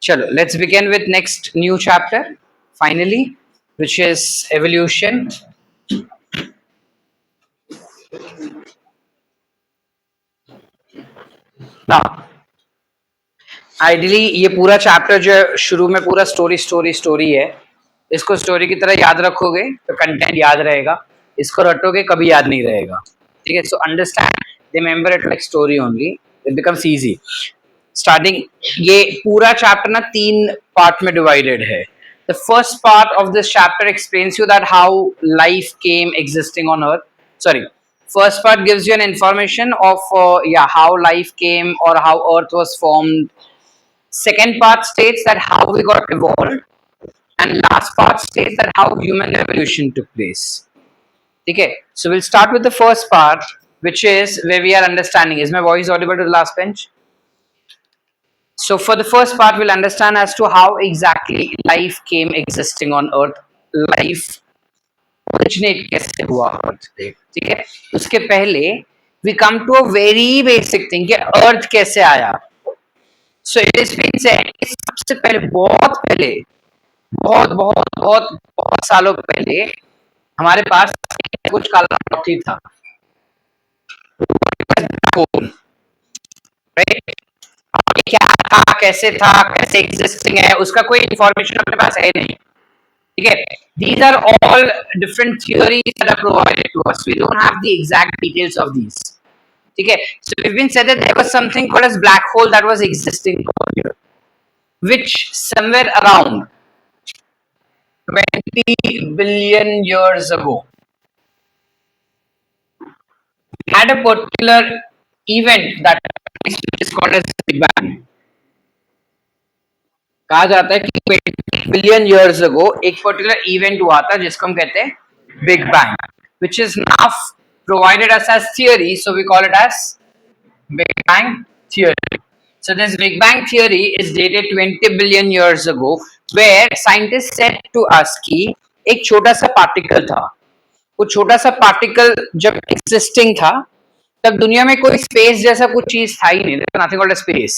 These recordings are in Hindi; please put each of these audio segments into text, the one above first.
Chalo, let's begin with next new chapter, finally, which is evolution. Now, ideally ये पूरा चैप्टर जो है शुरू में पूरा स्टोरी है. इसको स्टोरी की तरह याद रखोगे तो कंटेंट याद रहेगा. इसको रटोगे कभी याद नहीं रहेगा. ठीक है. So understand, remember it like story only, it becomes easy. Starting ये पूरा चैप्टर ना 3 पार्ट में डिवाइडेड है. The first part of this chapter explains you that how life came existing on earth. Sorry, first part gives you an information of how life came or how earth was formed. Second part states that how we got evolved, and last part states that how human evolution took place. Okay, so we'll start with the first part, which is where we are understanding. Is my voice audible to the last bench? So for the first part, we'll understand as to how exactly life came existing on earth. Life originate कैसे हुआ अर्थ पे. ठीक है. उसके पहले we come to a very basic thing कि अर्थ कैसे आया. So it is been said कि सबसे पहले बहुत पहले बहुत सालों पहले हमारे पास कुछ काला पृथ्वी था. राइट. क्या था, कैसे था, कैसे एग्जिस्टिंग है, उसका कोई इंफॉर्मेशन अपने पास है नहीं. ठीक है. These are all different theories that are provided to us. We don't have the exact details of these. ठीक है. So we've been said that there was something called as black hole that was existing earlier, which somewhere around 20 billion years ago had a particular event that is called as Big Bang. कहा जाता है कि 20 बिलियन ईयर्स अगो एक पर्टिकुलर इवेंट हुआ था जिसको हम कहते हैं big bang, which is now provided us as theory, so we call it as Big Bang theory. So this Big Bang theory is dated 20 billion years ago, where scientists said to us कि एक छोटा सा पार्टिकल था. वो छोटा सा पार्टिकल जब एग्जिस्टिंग था तब दुनिया में कोई स्पेस जैसा कुछ चीज था ही नहीं. There was nothing called as space.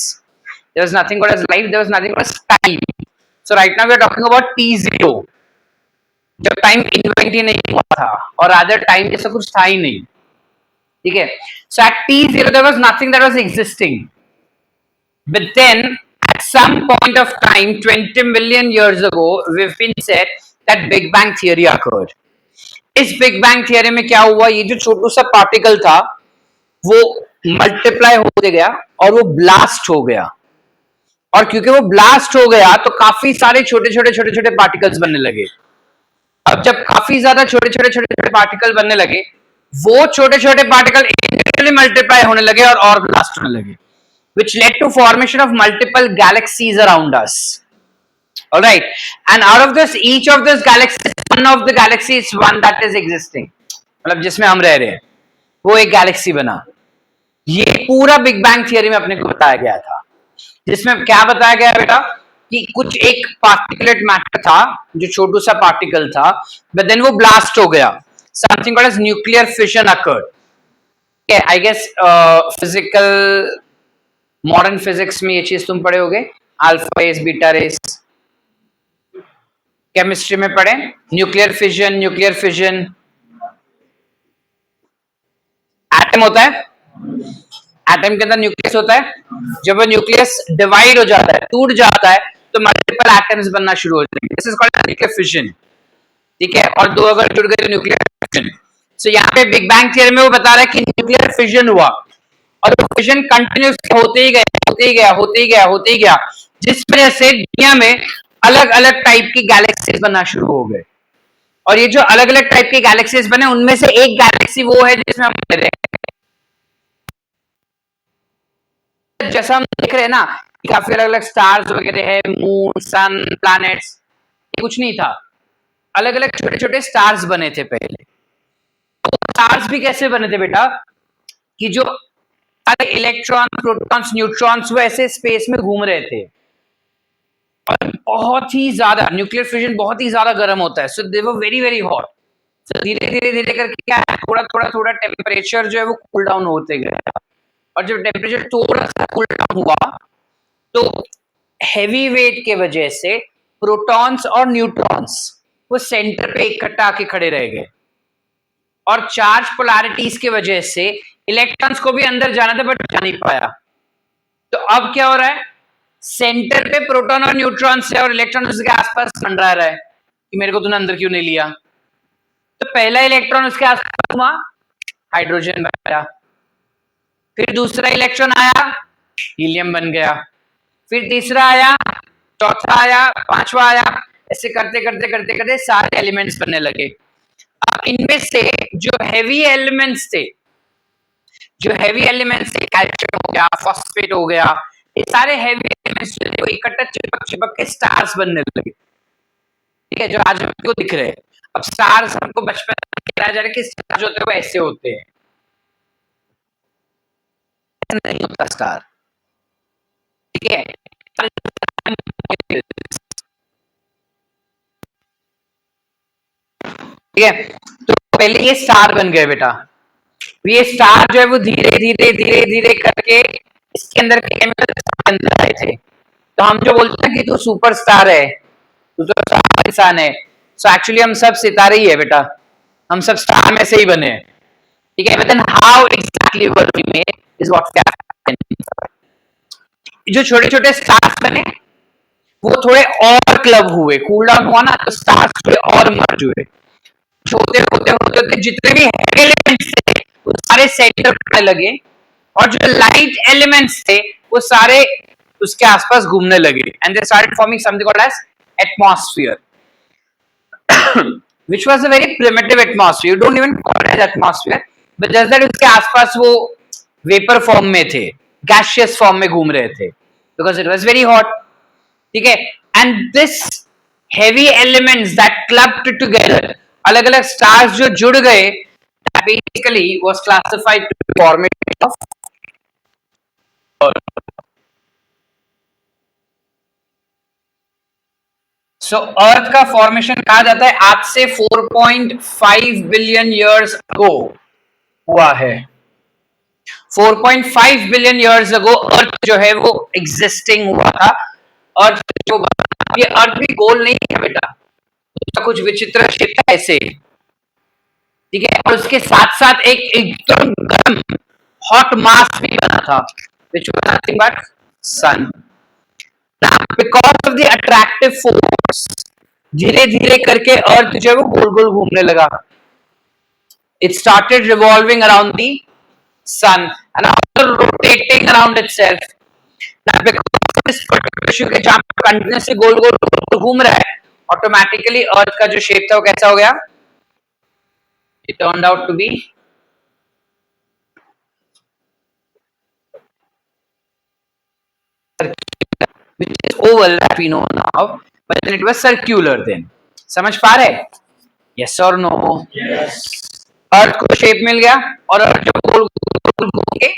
There was nothing called as life. There was nothing called as time. So right now we are talking about T0. जब टाइम इन्वेंट ही नहीं हुआ था और अदर टाइम जैसा कुछ था ही नहीं. ठीक है. So at T0 there was nothing that was existing. But then at some point of time 20 million years ago we've been said that Big Bang theory occurred. इस Big Bang theory में क्या हुआ, ये जो छोटू सा पार्टिकल था वो मल्टीप्लाई होते गया और वो ब्लास्ट हो गया. और क्योंकि वो ब्लास्ट हो गया तो काफी सारे छोटे छोटे पार्टिकल्स बनने लगे. अब जब काफी ज्यादा छोटे छोटे पार्टिकल बनने लगे, वो छोटे छोटे पार्टिकल इंडिविजुअली मल्टीप्लाई होने लगे और ब्लास्ट होने लगे, which led to formation of multiple galaxies around us. All right, and out of this, each of those galaxies, one of the galaxies, one that is existing, मतलब जिसमें हम रह रहे हैं, वो एक गैलेक्सी बना. ये पूरा बिग बैंग थियरी में अपने को बताया गया था, जिसमें क्या बताया गया बेटा कि कुछ एक पार्टिकुलेट मैटर था जो छोटू सा पार्टिकल था, बट देन वो ब्लास्ट हो गया. Something called as nuclear fission occurred. I guess physical modern physics में ये चीज तुम पढ़े होगे, alpha rays, beta rays. Chemistry में पढ़े न्यूक्लियर फिजन. एटम होता है, एटम के अंदर न्यूक्लियस होता है. जब वो न्यूक्लियस डिवाइड हो जाता है, टूट जाता है, तो मल्टीपल एटम्स बनना शुरू हो जाएंगे. This is called nuclear fission. ठीक है. और दो अगर जुड़ गए तो न्यूक्लियर फिशन. सो यहाँ पे बिग बैंग थियरी में वो बता रहा है कि न्यूक्लियर फिशन हुआ और वो फिशन कंटिन्यूस होते ही गया, जिस वजह से दुनिया में अलग अलग टाइप की गैलेक्सीज बनना शुरू हो गए. और ये जो अलग अलग टाइप की गैलेक्सीज बने, उनमें से एक गैलेक्सी वो है जिसमें हम रह रहे हैं. जैसा हम देख रहे हैं ना, काफी अलग अलग स्टार्स वगैरह है, मून, सन, प्लैनेट्स. कुछ नहीं था, अलग अलग छोटे छोटे स्टार्स बने थे पहले. तो स्टार्स भी कैसे बने थे बेटा कि जो सारे इलेक्ट्रॉन, प्रोटॉन्स, न्यूट्रॉन्स वो ऐसे स्पेस में घूम रहे थे और बहुत ही ज्यादा न्यूक्लियर फिजन बहुत ही ज्यादा गर्म होता है. So they were very very hot. सो धीरे करके क्या है, थोड़ा टेम्परेचर जो है वो कूल डाउन होते गया. और जब टेम्परेचर थोड़ा सा कूल डाउन हुआ तो हैवी वेट के वजह से प्रोटॉन्स और न्यूट्रॉन्स वो सेंटर पे इकट्ठा आके खड़े रह गए, और चार्ज पोलैरिटीज की वजह से इलेक्ट्रॉन्स को भी अंदर जाना था बट जा नहीं पाया। तो अब क्या हो रहा है, सेंटर पे प्रोटॉन और न्यूट्रॉन से और इलेक्ट्रॉन उसके आसपास मंडरा रहा है कि मेरे को तूने अंदर क्यों नहीं लिया। तो पहला इलेक्ट्रॉन उसके आसपास हुआ, हाइड्रोजन बन गया, फिर दूसरा इलेक्ट्रॉन आया, हीलियम बन गया, फिर तीसरा आया, चौथा आया, पांचवा आया, ऐसे करते करते करते करते सारे एलिमेंट्स बनने लगे। अब इनमें से जो हैवी एलिमेंट्स थे, कैल्शियम हो गया, फॉस्फेट हो गया, ये सारे हैवी एलिमेंट्स जो थे वो इकट्ठा चिपक चिपक के स्टार्स बनने लगे। ठीक है, जो आज हमको दिख रहे हैं। अब स्टार्स हमको बचपन में बताया जा रहा है कि स्टार्स जो होते हैं वो ऐसे होते हैं, नहीं होता स्टार। ठीक है, ठीक है, तो पहले ये स्टार बन गए बेटा। ये स्टार जो है वो धीरे धीरे धीरे धीरे करके इसके अंदर केमिकल अंदर आए थे। तो हम जो बोलते हैं कि तू सुपर स्टार है, तू तो स्टार इंसान है, सो एक्चुअली हम सब सितारे ही है बेटा, हम सब स्टार में से ही बने हैं। ठीक है, but then how exactly were we made is what we have. जो छोटे छोटे स्टार्स बने वो थोड़े और क्लब हुए, कूल डाउन हुआ ना, तो स्टार्स थोड़े और मर्ज हुए। होते होते होते होते जितने भी हैवी एलिमेंट्स थे वो सारे सेंटर पे लगे, और जो लाइट एलिमेंट्स थे वो सारे उसके आसपास घूमने लगे, and they started forming something called as atmosphere, which was a very primitive atmosphere. You don't even call it as atmosphere, but just that उसके आसपास वो वेपर फॉर्म में थे, गैशियस फॉर्म में घूम रहे थे, because it was very hot. ठीक है, and this heavy elements that clubbed together, अलग अलग स्टार्स जो जुड़ गए, that basically was classified to formation of Earth. So अर्थ का फॉर्मेशन कहा जाता है आज से 4.5 बिलियन ईयर्स अगो हुआ है। 4.5 बिलियन ईयर्स अगो अर्थ जो है वो एग्जिस्टिंग हुआ था। अर्थ जो ये अर्थ भी गोल नहीं है बेटा, उसका कुछ विचित्र शेप है ऐसे। ठीक है, और उसके साथ साथ एक एकदम गर्म हॉट मास भी बना था, which was nothing but sun. Now, because of the attractive force, धीरे धीरे करके अर्थ जो है वो गोल गोल घूमने लगा। It started revolving around the sun and after rotating around itself. Now, because of this particular issue के जहाँ कंटिन्यूसली गोल गोल घूम रहा है, ऑटोमेटिकली अर्थ का जो शेप था वो कैसा हो गया? It turned out to be which is oval that we know now, but then it was circular then. समझ पा रहे? Yes or no? Yes. अर्थ को शेप मिल गया और अर्थ जो गोल गोल घूम के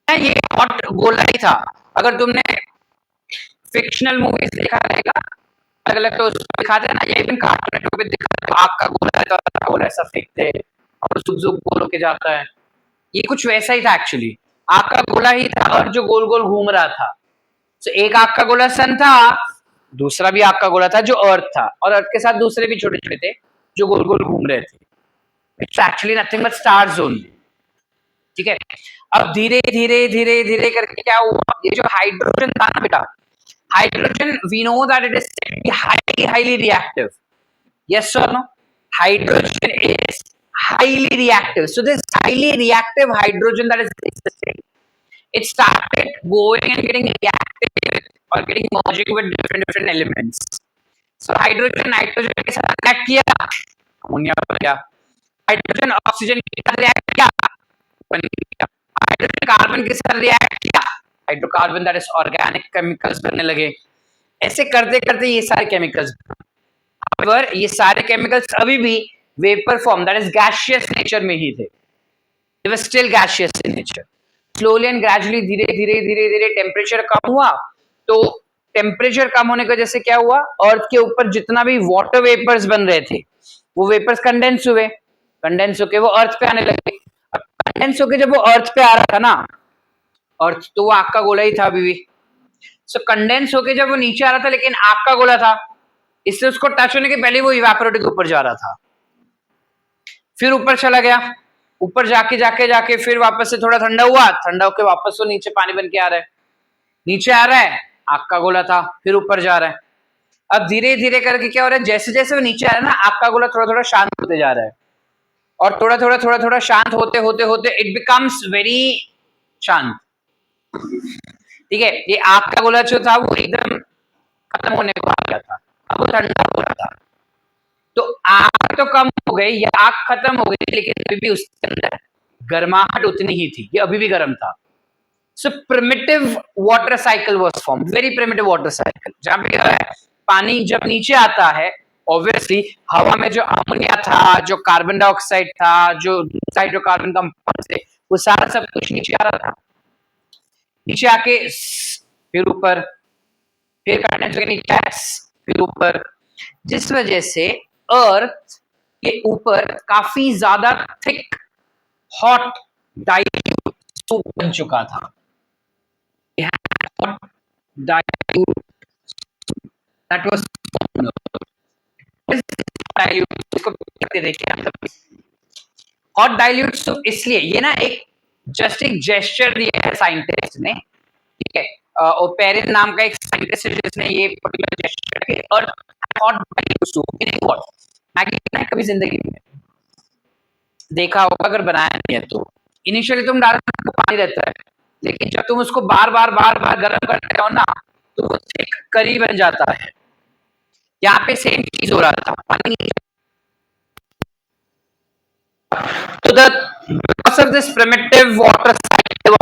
ये हॉट गोला ही था। अगर तुमने फिक्शनल मूवीज देखा रहेगा, अलग अलग तो दिखाते हैं ना, ये इवन कार्टून नेटवर्क पे दिखाते हैं, आग का गोला है तो गोला ऐसा फेंकते हैं और जुग जुग गोल होके जाता है। ये कुछ वैसा ही था एक्चुअली, आग का गोला ही था और जो गोल गोल घूम रहा था। तो एक आग का गोला सन था, दूसरा भी आग का गोला था जो अर्थ था, और अर्थ के साथ दूसरे भी छोटे छोटे थे जो गोल गोल घूम रहे थे। It's actually nothing but stars only. ठीक है, अब धीरे धीरे धीरे धीरे करके क्या हुआ, ये जो हाइड्रोजन था ना बेटा, hydrogen we know that it is highly highly reactive. Yes और no? Hydrogen is highly reactive. So this highly reactive hydrogen that is existing, it started going and getting reactive or getting merging with different elements. So hydrogen nitrogen के साथ react किया, अमोनिया बन गया। हाइड्रोजन ऑक्सीजन के साथ react किया, बन गया। हाइड्रोजन कार्बन के साथ react किया, hydrocarbon that is organic chemicals बनने लगे। ऐसे करते करते ये सारे केमिकल्स, however ये सारे केमिकल्स अभी भी vapour form that is gaseous nature में ही थे। They were still gaseous in nature. Slowly and gradually धीरे धीरे धीरे धीरे टेम्परेचर कम हुआ, तो टेम्परेचर कम होने की वजह से क्या हुआ, अर्थ के ऊपर जितना भी वाटर वेपर्स बन रहे थे वो वेपर्स कंडेंस हुए, कंडेंस होके वो अर्थ पे आने लगे। कंडेंस होके जब वो अर्थ पे आ रहा था ना, और तो वो आग का गोला ही था अभी भी। सो कंडेंस होके जब वो नीचे आ रहा था लेकिन आग का गोला था, इससे उसको टच होने के पहले वो इवेपोरेट के ऊपर जा रहा था। फिर ऊपर चला गया, ऊपर जाके जाके जाके फिर वापस से थोड़ा ठंडा हुआ, ठंडा होके वापस वो नीचे पानी बन के आ रहा है, नीचे आ रहा है, आग का गोला था, फिर ऊपर जा रहा है। अब धीरे धीरे करके क्या हो रहा है, जैसे जैसे वो नीचे आ रहा है ना, आग का गोला थोड़ा थोड़ा शांत होते जा रहा है, और थोड़ा थोड़ा शांत होते होते होते इट बिकम्स वेरी शांत। ठीक है, ये आग का गोला जो था वो एकदम खत्म होने को आ गया था, अब वो ठंडा हो रहा था। तो आग तो कम हो गई या आग खत्म हो गई, लेकिन अभी भी उसके अंदर गर्माहट उतनी ही थी, ये अभी भी गर्म था। So primitive water cycle was form, very primitive water cycle, जहां पे क्या है, पानी जब नीचे आता है, ऑब्वियसली हवा में जो अमोनिया था, जो कार्बन डाइऑक्साइड था, जो हाइड्रोकार्बन कंपाउंड थे, वो सारा सब कुछ नीचे आ रहा था। नीचे आके फिर ऊपर, फिर कंडेंस होके नीचे, फिर ऊपर, जिस वजह से अर्थ के ऊपर काफी ज्यादा थिक हॉट डाइल्यूट सूप बन चुका था। Hot dilute that was dilute, इसको कहते देखिए, हॉट डाइल्यूट सूप इसलिए, ये ना एक जस्ट एक जेस्चर दिया है साइंटिस्ट ने, ठीक है, ओपेरिन नाम का एक साइंटिस्ट है जिसने ये पर्टिकुलर जेस्चर है, और hot dilute soup in what Maggi ने कभी जिंदगी में देखा होगा, अगर बनाया नहीं है तो। इनिशियली तुम डालते हो पानी रहता है, लेकिन जब तुम उसको बार बार गर्म करते हो ना, तो वो थिक करी बन जाता है। यहाँ पे सेम चीज हो रहा था, पानी तो the because of this primitive water cycle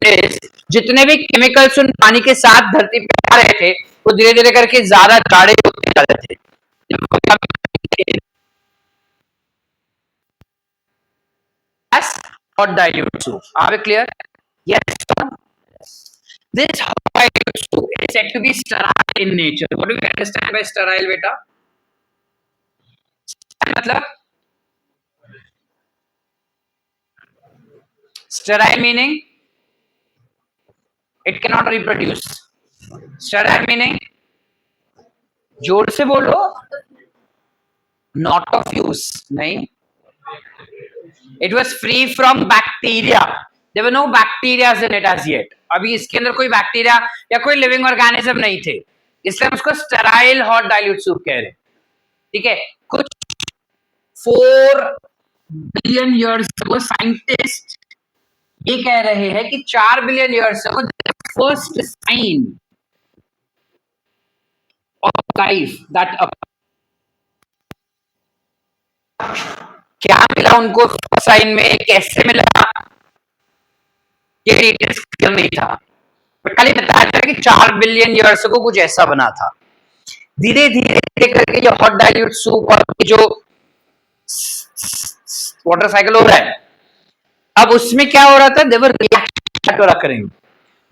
is, जितने भी केमिकल्स उन पानी के साथ धरती पे आ रहे थे, वो धीरे धीरे करके ज्यादा गाढ़े होते जा रहे थे। As hot dilute soup. Are we clear? Yes. This hot dilute soup is said to be sterile in nature. What do we understand by sterile, beta? मतलब sterile meaning it cannot reproduce. Sterile meaning जोर से बोलो, not of use, नहीं. It was free from bacteria. There were no bacteria in it as yet. अभी इसके अंदर कोई बैक्टीरिया या कोई लिविंग ऑर्गेनिज्म नहीं थे, इसलिए हम उसको स्टेराइल हॉट डाइल्यूट सूप कह रहे हैं। ठीक है, कुछ 4 बिलियन ईयर्स अगो साइंटिस्ट ये कह रहे हैं कि 4 billion years ago first sign of life that क्या मिला उनको साइन में, कैसे मिला, ये डिटेल्स क्लियर नहीं था, बट खाली बताया था कि 4 बिलियन ईयर्स को कुछ ऐसा बना था। धीरे धीरे करके जो हॉट डाइल्यूट सूप और जो वाटर साइकिल हो रहा है, अब उसमें क्या हो रहा था, देवर reaction occurring.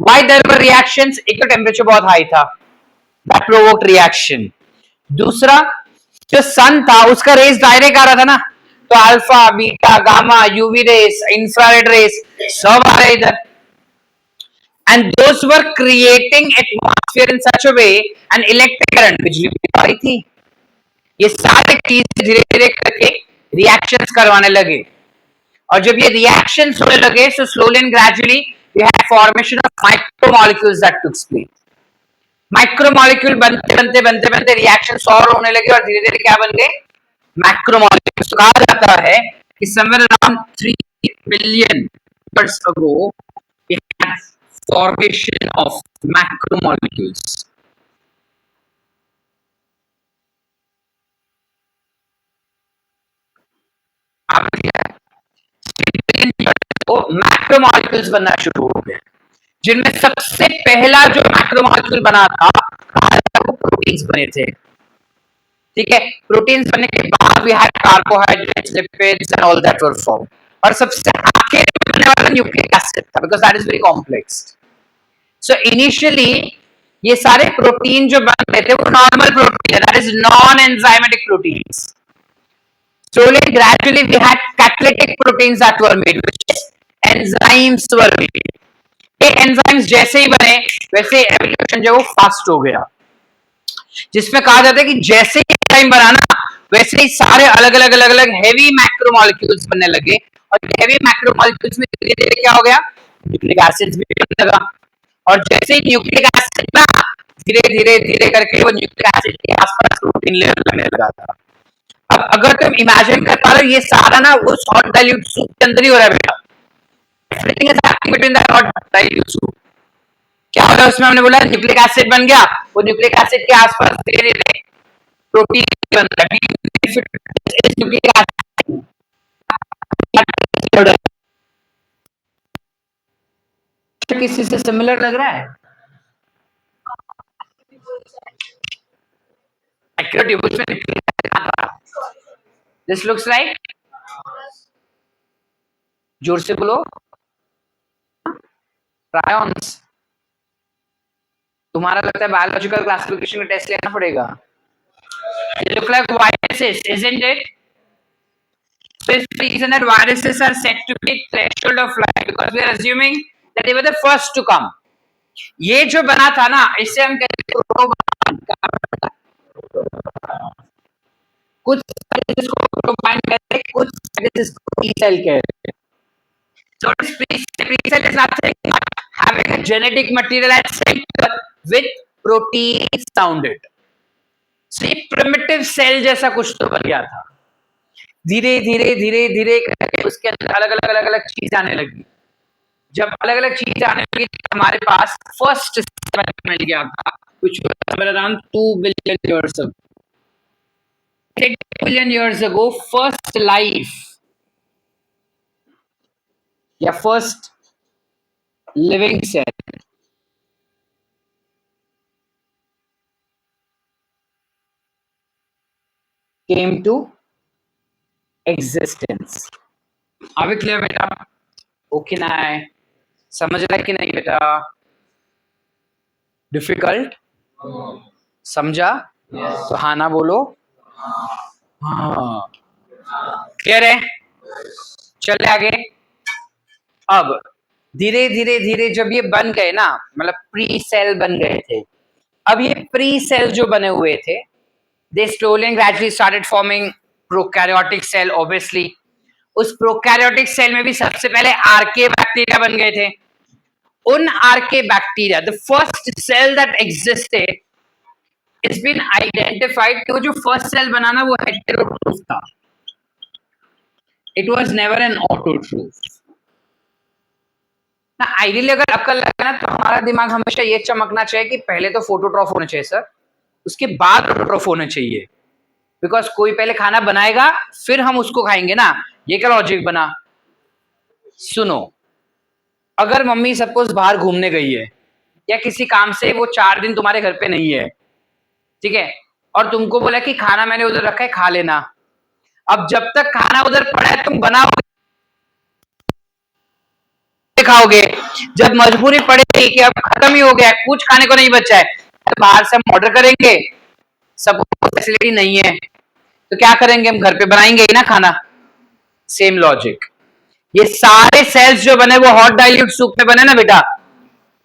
Why there were reactions? एक तो टेम्परेचर बहुत हाई था, that provoked reaction. दूसरा, जो सन था उसका रेस डायरेक्ट आ रहा था ना, तो alpha, beta, gamma, UV rays, infrared rays सब आ रहे इधर, and those were creating atmosphere in such a way and electric current, बिजली आ रही थी। ये सारे चीज धीरे धीरे करके रिएक्शंस करवाने लगे, और जब ये रिएक्शंस होने लगे, so slowly and gradually we had formation of micromolecules that took place. Micromolecule बनते बनते बनते बनते रिएक्शन और होने लगे, और धीरे धीरे क्या बन गए, मैक्रोमोलिक्यूल्स। तो कहा जाता है कि somewhere around 3 billion years ago we had formation of macromolecules. आप तो मैक्रोमोलिक्यूल्स बनना शुरू हो गए, जिनमें सबसे पहला जो मैक्रोमोलिक्यूल बना था वो प्रोटीन्स बने थे। ठीक है, प्रोटीन्स बनने के बाद we had carbohydrates, lipids and all that were form, और सबसे आखिर में बनने वाला न्यूक्लिक एसिड था, because that is very complex. So initially ये सारे प्रोटीन जो बन रहे थे वो normal protein, that is non enzymatic proteins. Slowly and gradually we had catalytic proteins that were made, which is enzymes were made. ये एंजाइम्स जैसे ही बने वैसे एवोल्यूशन जो वो फास्ट हो गया, जिसमें कहा जाता है कि जैसे ही एंजाइम बना ना वैसे ही सारे अलग अलग अलग अलग हैवी मैक्रोमोलेक्यूल्स बनने लगे, और हैवी मैक्रोमोलेक्यूल्स में धीरे धीरे क्या हो गया, न्यूक्लिक एसिड भी बनने लगा। और जैसे ही न्यूक्लिक एसिड ना धीरे धीरे धीरे करके वो न्यूक्लिक एसिड के आसपास प्रोटीन लेयर लगने लगा था। अब अगर तुम इमेजिन कर पा रहे हो ये सारा ना वो सॉल्ट डाइल्यूट सूप के अंदर ही हो रहा है बेटा, everything is happening between that salt dilute soup. क्या होगा उसमें, हमने बोला न्यूक्लिक एसिड बन गया, वो न्यूक्लिक एसिड के आसपास धीरे धीरे प्रोटीन बन रहा है, न्यूक्लिक एसिड किसी से सिमिलर लग रहा है? दिस लुक्स लाइक, जोर से बोलो, प्रायॉन्स। तुम्हारा लगता है बायोलॉजिकल क्लासिफिकेशन का टेस्ट लेना पड़ेगा। They look like viruses, isn't it? So it's the reason that viruses are said to be threshold of life because we are assuming that they were the first to come. ये जो बना था ना इससे हम कहते हैं कुछ इसको प्रोबाइन कहते हैं, कुछ इसको ई सेल कहते हैं। So pre-cell is nothing but having a genetic material at center with proteins around it. So ये primitive cell जैसा कुछ तो बन गया था। धीरे धीरे धीरे धीरे करके उसके अंदर अलग अलग अलग अलग चीज आने लगी। जब अलग अलग चीज आने लगी हमारे पास फर्स्ट मिल गया था, which was around 2 billion years ago. 8 billion years ago, first life या first living cell came to existence. अभी क्लियर बेटा? ओके ना है? समझ रहा है कि नहीं बेटा? डिफिकल्ट समझा? तो हाँ ना बोलो। हाँ क्लियर है? चले आगे। अब धीरे धीरे धीरे जब ये बन गए ना, मतलब प्री सेल बन गए थे, अब ये प्री सेल जो बने हुए थे they slowly and gradually started forming prokaryotic cell obviously. उस प्रोकैरियोटिक सेल में भी सबसे पहले आर्के बैक्टीरिया बन गए थे। उन archaebacteria, the first cell that existed, it's been identified कि वो जो फर्स्ट सेल बना ना वो हेटेरोट्रोफ था, it was never N autotroph ना। आइडियली अगर अक्ल लगे ना तो हमारा दिमाग हमेशा ये चमकना चाहिए कि पहले तो फोटोट्रॉफ होने चाहिए सर, उसके बाद ऑटोट्रॉफ होने चाहिए, बिकॉज कोई पहले खाना बनाएगा फिर हम उसको खाएंगे ना। ये क्या लॉजिक बना? सुनो, अगर मम्मी सपोज बाहर घूमने गई है या किसी काम से वो 4 दिन तुम्हारे घर पे नहीं है, ठीक है, और तुमको बोला कि खाना मैंने उधर रखा है खा लेना। अब जब तक खाना उधर पड़ा है तुम बनाओगे खाओगे, जब मजबूरी पड़ेगी कि अब खत्म ही हो गया, कुछ खाने को नहीं बचा है, तो बाहर से हम ऑर्डर करेंगे, सब फैसिलिटी नहीं है तो क्या करेंगे, हम घर पे बनाएंगे ही ना खाना। सेम लॉजिक, ये सारे सेल्स जो बने वो हॉट डाइल्यूट सूप में बने ना बेटा,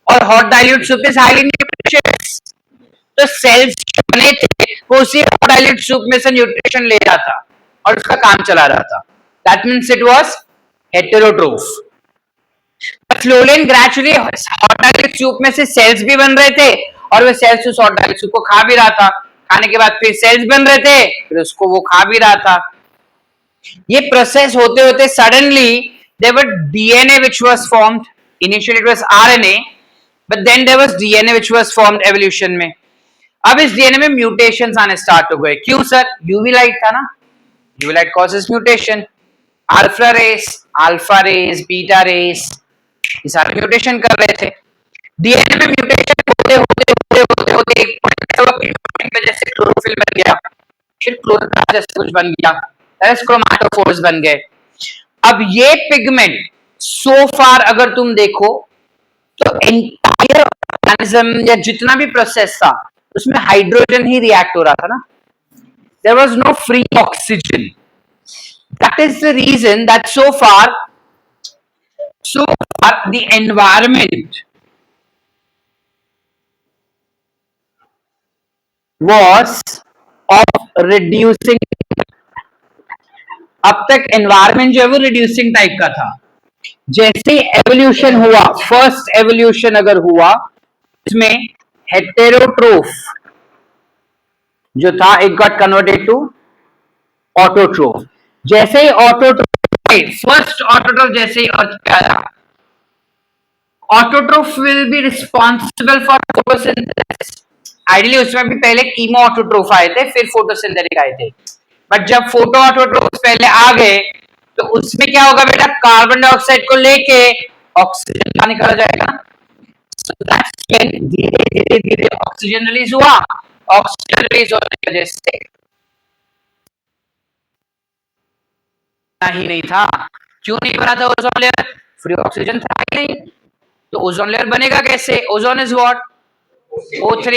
और hot dilute soup is highly nutritious. तो सेल्स जो बने थे वो उसी हॉट डाइल्यूट सूप में से न्यूट्रिशन ले रहा था और उसका काम चला रहा था। That means it was heterotroph. Slowly and gradually hot dilute soup में से सेल्स भी बन रहे थे और वो सेल्स उस हॉट डाइल्यूट सूप को खा भी रहा था। खाने के बाद फिर सेल्स बन रहे थे, फिर उसको वो खा भी रहा था। ये प्रोसेस होते होते suddenly there were DNA which was formed. Initially it was RNA, but then there was DNA which was formed evolution में। अब इस DNA में mutations आने start हो गए। क्यों सर? UV light था ना, UV light causes mutation। alpha rays, beta rays, ये सारे mutation कर रहे थे। DNA में mutation होते होते एक point पे जैसे क्लोरोफिल बन गया, फिर क्लोरोप्लास्ट जैसे कुछ बन गया, क्रोमैटोफोर्स बन गए। अब ये पिगमेंट सो फार अगर तुम देखो तो एंटायर ऑर्गेनिज्म या जितना भी प्रोसेस था उसमें हाइड्रोजन ही रिएक्ट हो रहा था ना, there was no free oxygen. That is the reason that so far the environment was of reducing. अब तक एनवायरमेंट जो है वो रिड्यूसिंग टाइप का था. जैसे एवोल्यूशन हुआ, फर्स्ट एवोल्यूशन अगर हुआ, इसमें हेटेरोट्रोफ जो था it got converted to autotroph. जैसे ही ऑटोट्रोफ, फर्स्ट ऑटोट्रोफ जैसे ही अर्थ पे आया, autotroph will be responsible for photosynthesis. Ideally उसमें भी पहले कीमो ऑटोट्रोफ आए थे, फिर फोटोसिंथेटिक आए थे. बट जब फोटो ऑटोट्रोफ पहले आ गए तो उसमें क्या होगा बेटा, कार्बन डाइऑक्साइड को लेके ऑक्सीजन बाहर निकाला जाएगा. So that's when धीरे धीरे धीरे ऑक्सीजन रिलीज हुआ. ऑक्सीजन रिलीज होने की वजह से ही नहीं था. क्यों नहीं बना था ओजोन लेयर? फ्री ऑक्सीजन था ही नहीं. तो ओजोन लेयर बनेगा कैसे? Ozone is what? O3.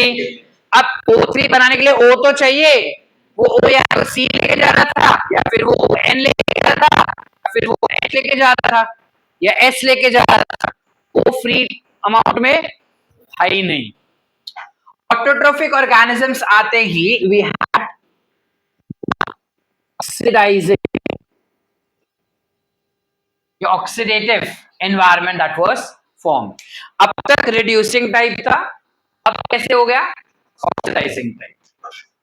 अब O3 बनाने के लिए O तो चाहिए. वो O या तो C लेके जा रहा था, या फिर वो N लेके जा रहा था, या फिर वो H लेके जा रहा था, या S लेके जा रहा था. वो फ्री अमाउंट में है ही नहीं. ऑटोट्रोफिक ऑर्गेनिजम्स आते ही we have oxidising, oxidative environment that was form. अब तक रिड्यूसिंग टाइप था, अब कैसे हो गया? Oxidising type.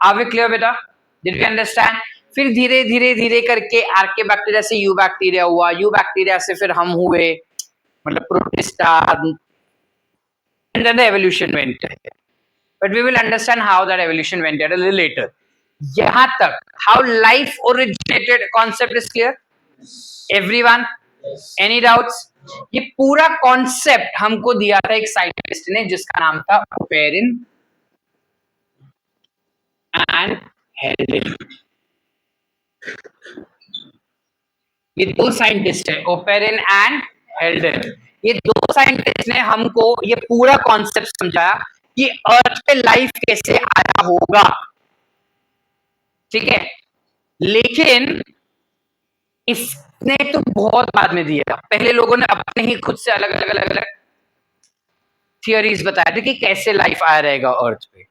Are we clear बेटा? Did we understand? फिर धीरे धीरे धीरे करके आर्के बैक्टीरिया से यू बैक्टीरिया हुआ, यू बैक्टीरिया से फिर हम हुए, मतलब protista, and then the evolution went. But we will understand how that evolution went a little later. यहाँ तक how life originated concept is clear? Everyone? Any doubts? ये पूरा कॉन्सेप्ट हमको दिया था एक साइंटिस्ट ने जिसका नाम था ओपेरिन एंड हेल्डेन. ये दो साइंटिस्ट है, ओपेरिन एंड हेल्डेन. ये दो साइंटिस्ट ने हमको ये पूरा कॉन्सेप्ट समझाया कि अर्थ पे लाइफ कैसे आया होगा. ठीक है, लेकिन इसने तो बहुत बाद में दिया. पहले लोगों ने अपने ही खुद से अलग अलग अलग अलग थियरीज बताए थे कि कैसे लाइफ आया रहेगा अर्थ पे.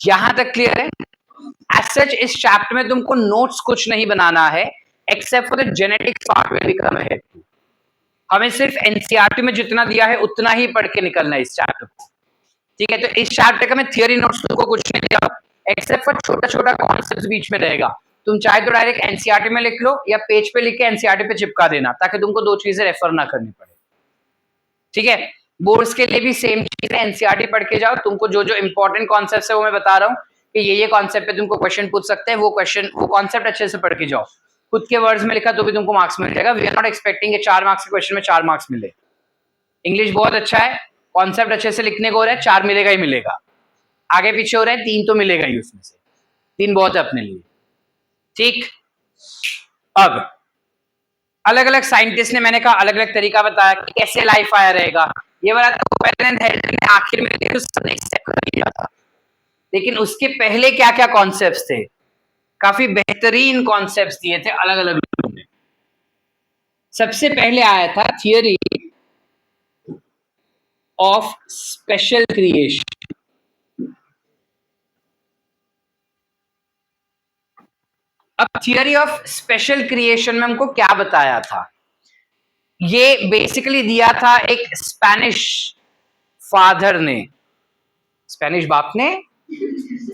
यहां तक क्लियर है? एज सच इस चैप्टर में तुमको नोट्स कुछ नहीं बनाना है except for the genetics part will be come ahead. हमें सिर्फ एनसीईआरटी में जितना दिया है उतना ही पढ़ के निकलना है इस चैप्टर को. ठीक है, तो इस चैप्टर का मैं थियरी नोट्स तुमको कुछ नहीं दिया एक्सेप्ट फॉर छोटा छोटा कॉन्सेप्ट बीच में रहेगा. तुम चाहे तो डायरेक्ट एनसीईआरटी में लिख लो या पेज पे लिख के एनसीईआरटी पे चिपका देना ताकि तुमको दो चीजें रेफर ना करनी पड़े. ठीक है, बोर्ड्स के लिए भी सेम चीज है, एनसीईआरटी पढ़ के जाओ. तुमको जो जो इंपॉर्टेंट कॉन्सेप्ट है वो मैं बता रहा हूँ कि ये कॉन्सेप्ट पे तुमको क्वेश्चन पूछ सकते हैं. वो कॉन्सेप्ट अच्छे से पढ़ के जाओ. खुद के वर्ड्स में लिखा तो भी तुमको मार्क्स मिल जाएगा. We are not expecting 4 marks के क्वेश्चन में 4 मार्क्स मिले. इंग्लिश बहुत अच्छा है, कॉन्सेप्ट अच्छे से लिखने को हो रहा है, 4 मिलेगा ही मिलेगा. आगे पीछे हो रहा है 3 तो मिलेगा ही, उसमें से 3 बहुत है अपने लिए. ठीक, अब अलग अलग साइंटिस्ट ने, मैंने कहा अलग अलग तरीका बताया कि कैसे लाइफ आया रहेगा. ये वाला तो ने आखिर में एक्सेप्ट कर लिया था, लेकिन उसके पहले क्या क्या कॉन्सेप्ट्स थे, काफी बेहतरीन कॉन्सेप्ट्स दिए थे अलग अलग लोगों ने. सबसे पहले आया था थियरी ऑफ स्पेशल क्रिएशन. अब थियरी ऑफ स्पेशल क्रिएशन में हमको क्या बताया था? ये बेसिकली दिया था एक स्पेनिश फादर ने, स्पेनिश बाप ने.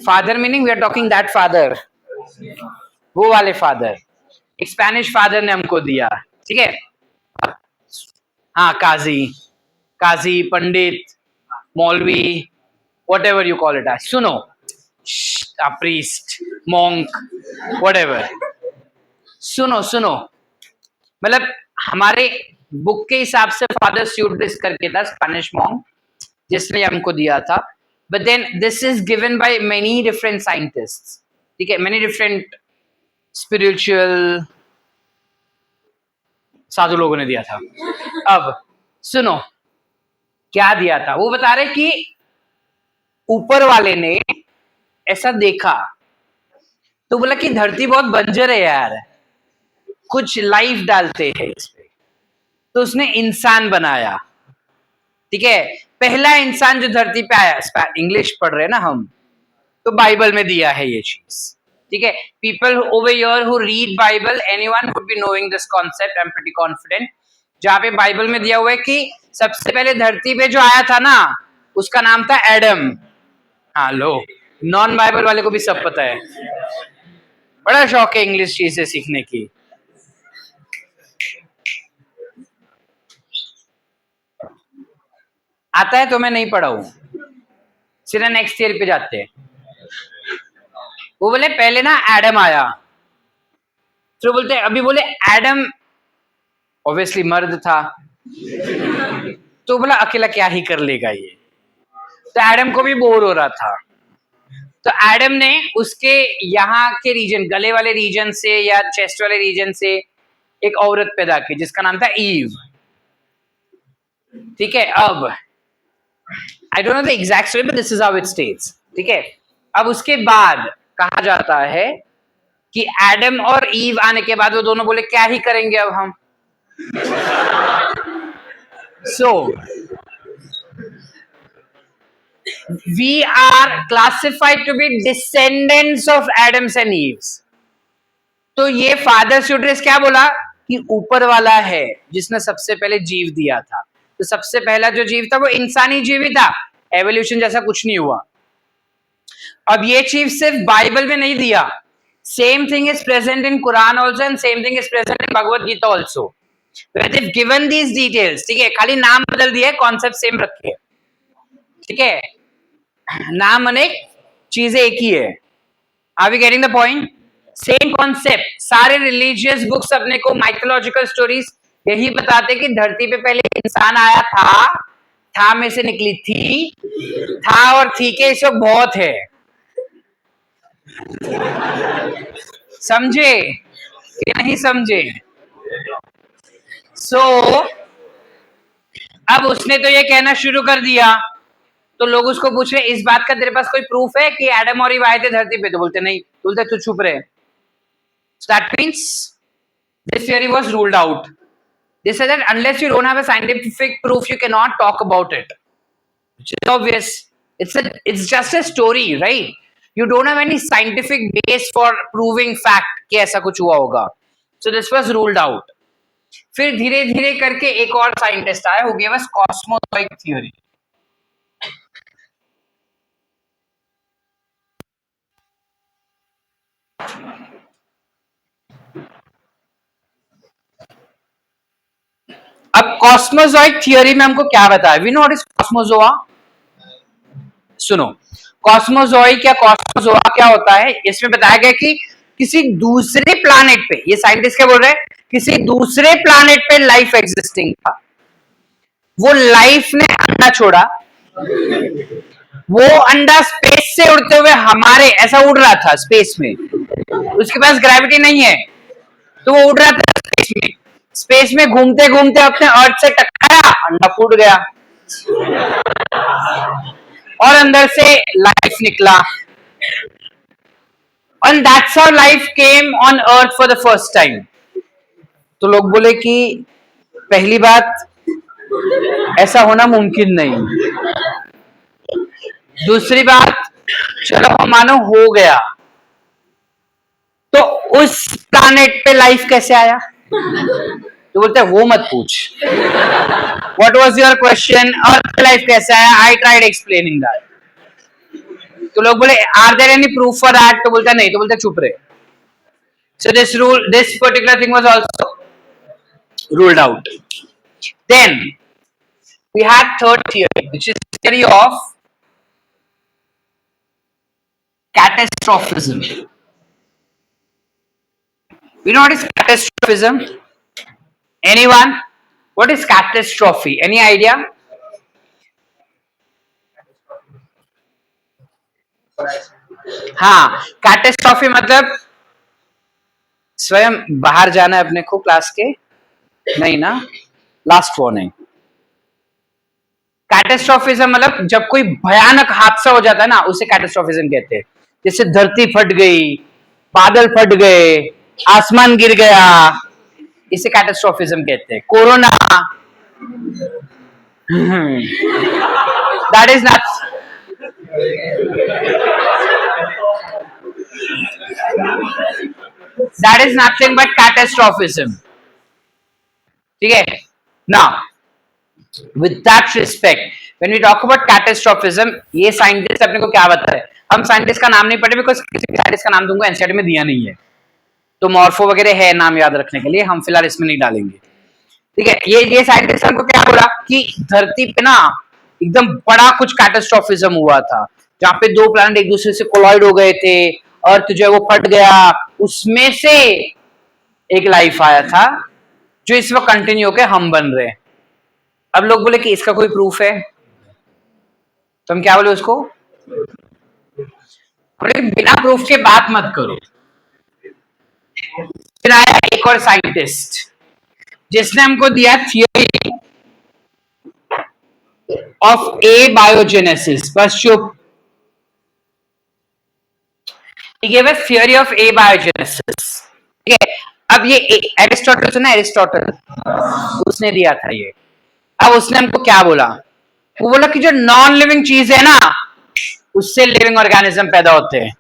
Father meaning we are talking that father, वो वाले फादर. एक स्पेनिश फादर ने हमको दिया. ठीक है, हाँ, काजी, काजी, पंडित, मौलवी, whatever you call it as. सुनो, a priest, monk, whatever. सुनो सुनो, मतलब हमारे बुक के हिसाब से फादर स्यूडिस करके था, स्पेनिश मॉन्क, जिसने हमको दिया था. But then this is given by many different scientists. ठीक है, मेनी डिफरेंट स्पिरिचुअल साधु लोगों ने दिया था. अब सुनो क्या दिया था. वो बता रहे कि ऊपर वाले ने ऐसा देखा तो बोला कि धरती बहुत बंजर है यार, कुछ लाइफ डालते हैं इस पे. तो उसने इंसान बनाया. ठीक है, पहला इंसान जो धरती पे आया, इंग्लिश पढ़ रहे हैं ना हम, तो बाइबल में दिया है ये चीज, ठीक है। People over here who read Bible, anyone would be knowing this concept, I am pretty confident. जहां पे बाइबल में दिया हुआ है कि सबसे पहले धरती पे जो आया था ना, उसका नाम था एडम। हाँ लो, नॉन बाइबल वाले को भी सब पता है। बड़ा शौक है इंग्लिश चीजें सीखने की। आता है तो मैं नहीं पढ़ा हूं, सीधा नेक्स्ट ईयर पे जाते हैं। वो बोले पहले ना एडम आया, तो बोलते अभी बोले एडम ऑब्वियसली मर्द था, तो बोला अकेला क्या ही कर लेगा ये, तो एडम को भी बोर हो रहा था। तो एडम ने उसके यहाँ के रीजन, गले वाले रीजन से या चेस्ट वाले रीजन से एक औरत पैदा की जिसका नाम था ईव, ठीक है। अब आई don't know the exact story but this is how it states, ठीक है। अब उसके बाद कहा जाता है कि एडम और ईव आने के बाद वो दोनों बोले क्या ही करेंगे अब हम। सो we are classified to be descendants of Adams and Eves. तो ये फादर यूट्रस क्या बोला कि ऊपर वाला है जिसने सबसे पहले जीव दिया था। तो सबसे पहला जो जीव था वो इंसानी जीव ही था, एवोल्यूशन जैसा कुछ नहीं हुआ। अब ये चीज सिर्फ बाइबल में नहीं दिया, same thing is present in Quran also and same thing is present in Bhagavad Gita also. Given these details, ठीक है, खाली नाम बदल दिए, कॉन्सेप्ट सेम रखे, ठीक है। नाम अनेक चीजें एक ही है। Are we getting the point? Same concept. सारे रिलीजियस बुक्स अपने को माइथोलॉजिकल स्टोरीज यही बताते कि धरती पे पहले इंसान आया था में से निकली थी, था और थी के इस वक्त बहुत है। समझे कि नहीं समझे? सो अब उसने तो ये कहना शुरू कर दिया, तो लोग उसको पूछ रहे इस बात का तेरे पास कोई प्रूफ है कि एडम और ईव आए थे धरती पे? तो बोलते नहीं, बोलते तू चुप रहे। So that means this theory was ruled out. They said that unless you don't have a scientific proof, you cannot talk about it. Which is obvious. It's just a story, right? You don't have any scientific base for proving fact कि ऐसा कुछ हुआ होगा. So this was ruled out. फिर धीरे धीरे करके एक और साइंटिस्ट आया who gave us cosmologic theory. अब कॉस्मोजॉइक थियोरी में हमको क्या बताया? We know what is cosmozoa. सुनो, कॉस्मोजॉइक या कॉस्मोजोआ क्या होता है? इसमें बताया गया कि किसी दूसरे प्लैनेट पे, ये साइंटिस्ट क्या बोल रहे हैं, किसी दूसरे प्लैनेट पे लाइफ एग्जिस्टिंग था। वो लाइफ ने अंडा छोड़ा, वो अंडा स्पेस से उड़ते हुए हमारे ऐसा उड़ रहा था स्पेस में, उसके पास ग्रेविटी नहीं है तो वो उड़ रहा था स्पेस में। स्पेस में घूमते घूमते अपने अर्थ से टकराया, अंडा फूट गया और अंदर से लाइफ निकला। And that's how life came on earth for the first time. तो लोग बोले कि पहली बात ऐसा होना मुमकिन नहीं, दूसरी बात चलो हम मानो हो गया, तो उस प्लैनेट पे लाइफ कैसे आया? तो बोलते वो मत पूछ। What was your question? Earth life कैसे आया? I tried explaining that. तो लोग बोले are there any proof for that? तो बोलता नहीं, तो बोलते चुप रहे। So this particular thing was also ruled out. Then we had third theory, which is theory of catastrophism. You know what is catastrophism? Anyone? What is catastrophe? Any idea? हाँ, कैटेस्ट्रॉफी मतलब स्वयं बाहर जाना है अपने को क्लास के, नहीं ना, लास्ट वार्निंग। कैटेस्ट्रॉफिज्म मतलब जब कोई भयानक हादसा हो जाता है ना, उसे कैटेस्ट्रॉफिज्म कहते हैं। जैसे धरती फट गई, बादल फट गए, आसमान गिर गया, इसे कैटेस्ट्रॉफिज्म कहते हैं। Corona, that is not, that is nothing but catastrophism. ठीक है ना. With that respect when we talk about catastrophism, ये साइंटिस्ट अपने को क्या बताए. हम साइंटिस्ट का नाम नहीं पढ़े बिकॉज किसी साइंटिस्ट का नाम तुमको एनसीईआरटी में दिया नहीं है. तो मॉर्फो वगैरह है नाम याद रखने के लिए, हम फिलहाल इसमें नहीं डालेंगे. ठीक है. ये साइंटिस्ट हमको क्या बोला कि धरती पे ना एकदम बड़ा कुछ कैटास्ट्रोफिज्म हुआ था, जहां पे दो प्लैनेट एक दूसरे से कोलाइड हो गए थे, अर्थ जो है वो फट गया, उसमें से एक लाइफ आया था जो इस वक्त कंटिन्यू होकर हम बन रहे हैं. अब लोग बोले कि इसका कोई प्रूफ है, तो हम क्या बोले उसको, बोले बिना प्रूफ के बात मत करो. फिर आया एक और साइंटिस्ट जिसने हमको दिया थियोरी ऑफ ए बायोजेनेसिस. बस चुप. He gave us theory of abiogenesis. ठीक है. अब ये एरिस्टोटल सुना, एरिस्टोटल उसने दिया था ये. अब उसने हमको क्या बोला, वो बोला कि जो नॉन लिविंग चीज है ना उससे लिविंग ऑर्गेनिज्म पैदा होते हैं.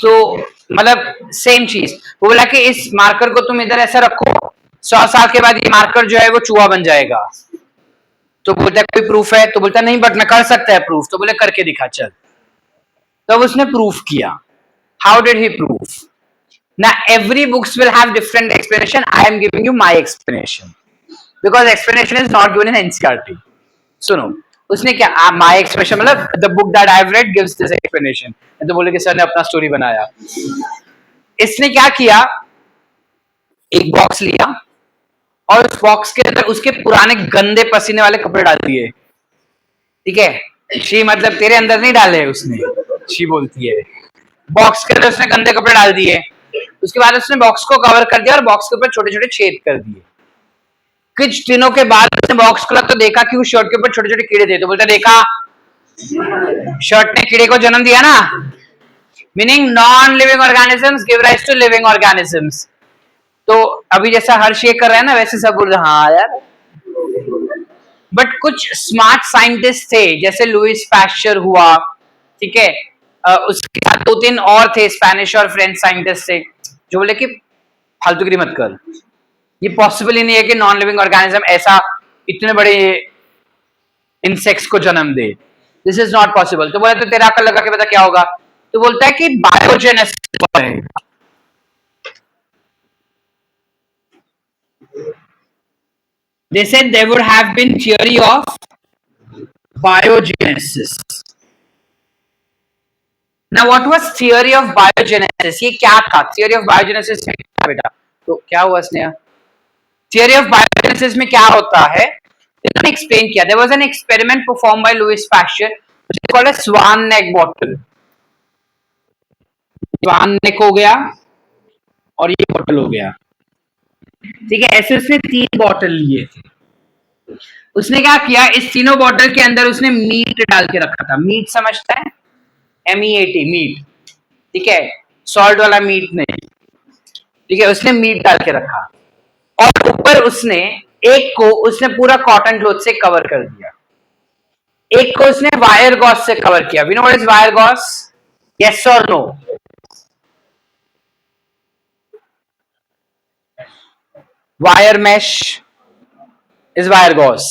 तो मतलब सेम चीज. वो बोला कि इस मार्कर को तुम इधर ऐसा रखो, 100 साल के बाद ये मार्कर जो है वो चूहा बन जाएगा. तो बोलता है कोई प्रूफ है, तो बोलता नहीं बट मैं कर सकता है प्रूफ. तो बोले करके दिखा चल. तब उसने प्रूफ किया. How did he proof. ना every books will have different explanation. I am giving you my explanation because explanation is not given in NCERT. सुनो उसने क्या, माय एक्सप्लेनेशन मतलब the book that I have read gives this explanation. तो बोले कि सर ने अपना स्टोरी बनाया. इसने क्या किया, एक बॉक्स लिया और उस बॉक्स के अंदर उसके पुराने गंदे पसीने वाले कपड़े डाल दिए. ठीक है. शी मतलब तेरे अंदर नहीं डाले उसने, शी बोलती है. बॉक्स के अंदर उसने गंदे कपड़े डाल दिए. उसके बाद उसने बॉक्स को कवर कर दिया और बॉक्स के ऊपर छोटे छोटे छेद कर दिए. कुछ दिनों के बाद उसने बॉक्स खोला तो देखा कि उस शर्ट के ऊपर छोटे छोटे कीड़े थे. तो बोलता देखा शर्ट ने कीड़े को जन्म दिया ना. Meaning non living organisms give rise to living organisms. तो अभी जैसा हर शेक कर रहा है ना वैसे सब बोल रहे हाँ यार. बट कुछ स्मार्ट साइंटिस्ट थे जैसे लुइस पैस्चर हुआ. ठीक है. उसके साथ 2-3 और थे स्पेनिश और फ्रेंच साइंटिस्ट थे जो बोले कि फालतूगिरी मत कर. ये पॉसिबल ही नहीं है कि नॉन लिविंग ऑर्गेनिज्म ऐसा इतने बड़े इंसेक्ट्स को जन्म दे. This is not possible. तो बोला तो तेरा अकल लगा के बता क्या होगा. तो बोलता है कि बायोजेनेसिस है. They said there would have been theory of biogenesis. Now what was theory of biogenesis? ये क्या था theory of biogenesis में क्या बेटा. तो क्या हुआ स्नेहा, theory of biogenesis में क्या होता है इन्होंने एक्सप्लेन किया. There was an experiment performed by Louis Pasteur which is called a swan neck bottle. swan neck हो गया और ये बॉटल हो गया. ठीक है. ऐसे उसने 3 बॉटल लिए थे. उसने क्या किया, इस तीनों बॉटल के अंदर उसने मीट डाल के रखा था. मीट समझता है, MEAT मीट. ठीक है. सॉल्ट वाला मीट नहीं. ठीक है. उसने मीट डाल के रखा और ऊपर उसने एक को उसने पूरा कॉटन क्लॉथ से कवर कर दिया. एक को उसने वायर गॉस से कवर किया. We know what is wire gauze, yes और no. Wire mesh is wire gauze.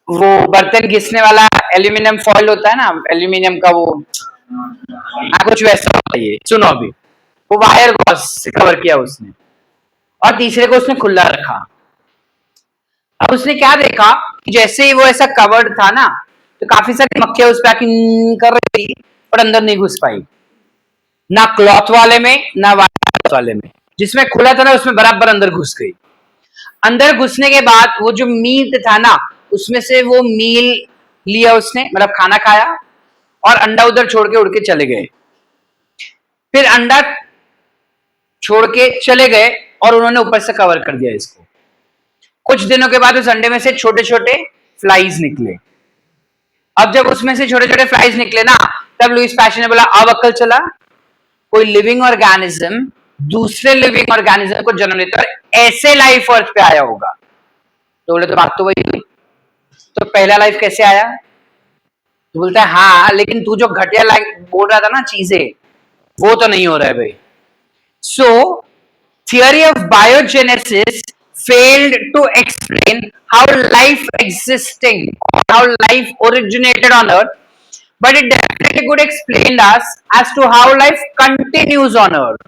वो बर्तन घिसने वाला एल्यूमिनियम फॉइल होता है ना, एल्यूमिनियम का वो कुछ वैसा होता है. ये सुनो अभी, वो वायर गॉस से कवर किया उसने और तीसरे को उसने खुला रखा. अब उसने क्या देखा कि जैसे ही वो ऐसा कवर्ड था ना तो काफी सारी मक्खियां उस पर आके कर रही थी और अंदर नहीं घुस पाई. ना क्लॉथ वाले में ना वायर वाले में. जिसमें खुला था ना उसमें बराबर अंदर घुस गई. अंदर घुसने के बाद वो जो मीट था ना उसमें से वो मील लिया उसने, मतलब खाना खाया और अंडा उधर छोड़ के उड़ के चले गए. फिर अंडा छोड़ के चले गए और उन्होंने ऊपर से कवर कर दिया इसको. कुछ दिनों के बाद उस अंडे में से छोटे छोटे फ्लाइज निकले. अब जब उसमें से छोटे छोटे फ्लाइज निकले ना तब लुइस पैस्चर ने बोला अब अकल चला. कोई लिविंग ऑर्गेनिज्म दूसरे लिविंग ऑर्गेनिज्म को जन्म देता है, ऐसे लाइफ अर्थ पे आया होगा. तो बोले तो बात तो वही हुई. तो पहला लाइफ कैसे आया. तो बोलता है हाँ लेकिन तू जो घटिया लाइफ बोल रहा था ना चीजें वो तो नहीं हो रहा है भाई. So theory of biogenesis failed to explain how life existing, how life originated on earth, but it definitely could explain us as to how life continues on earth.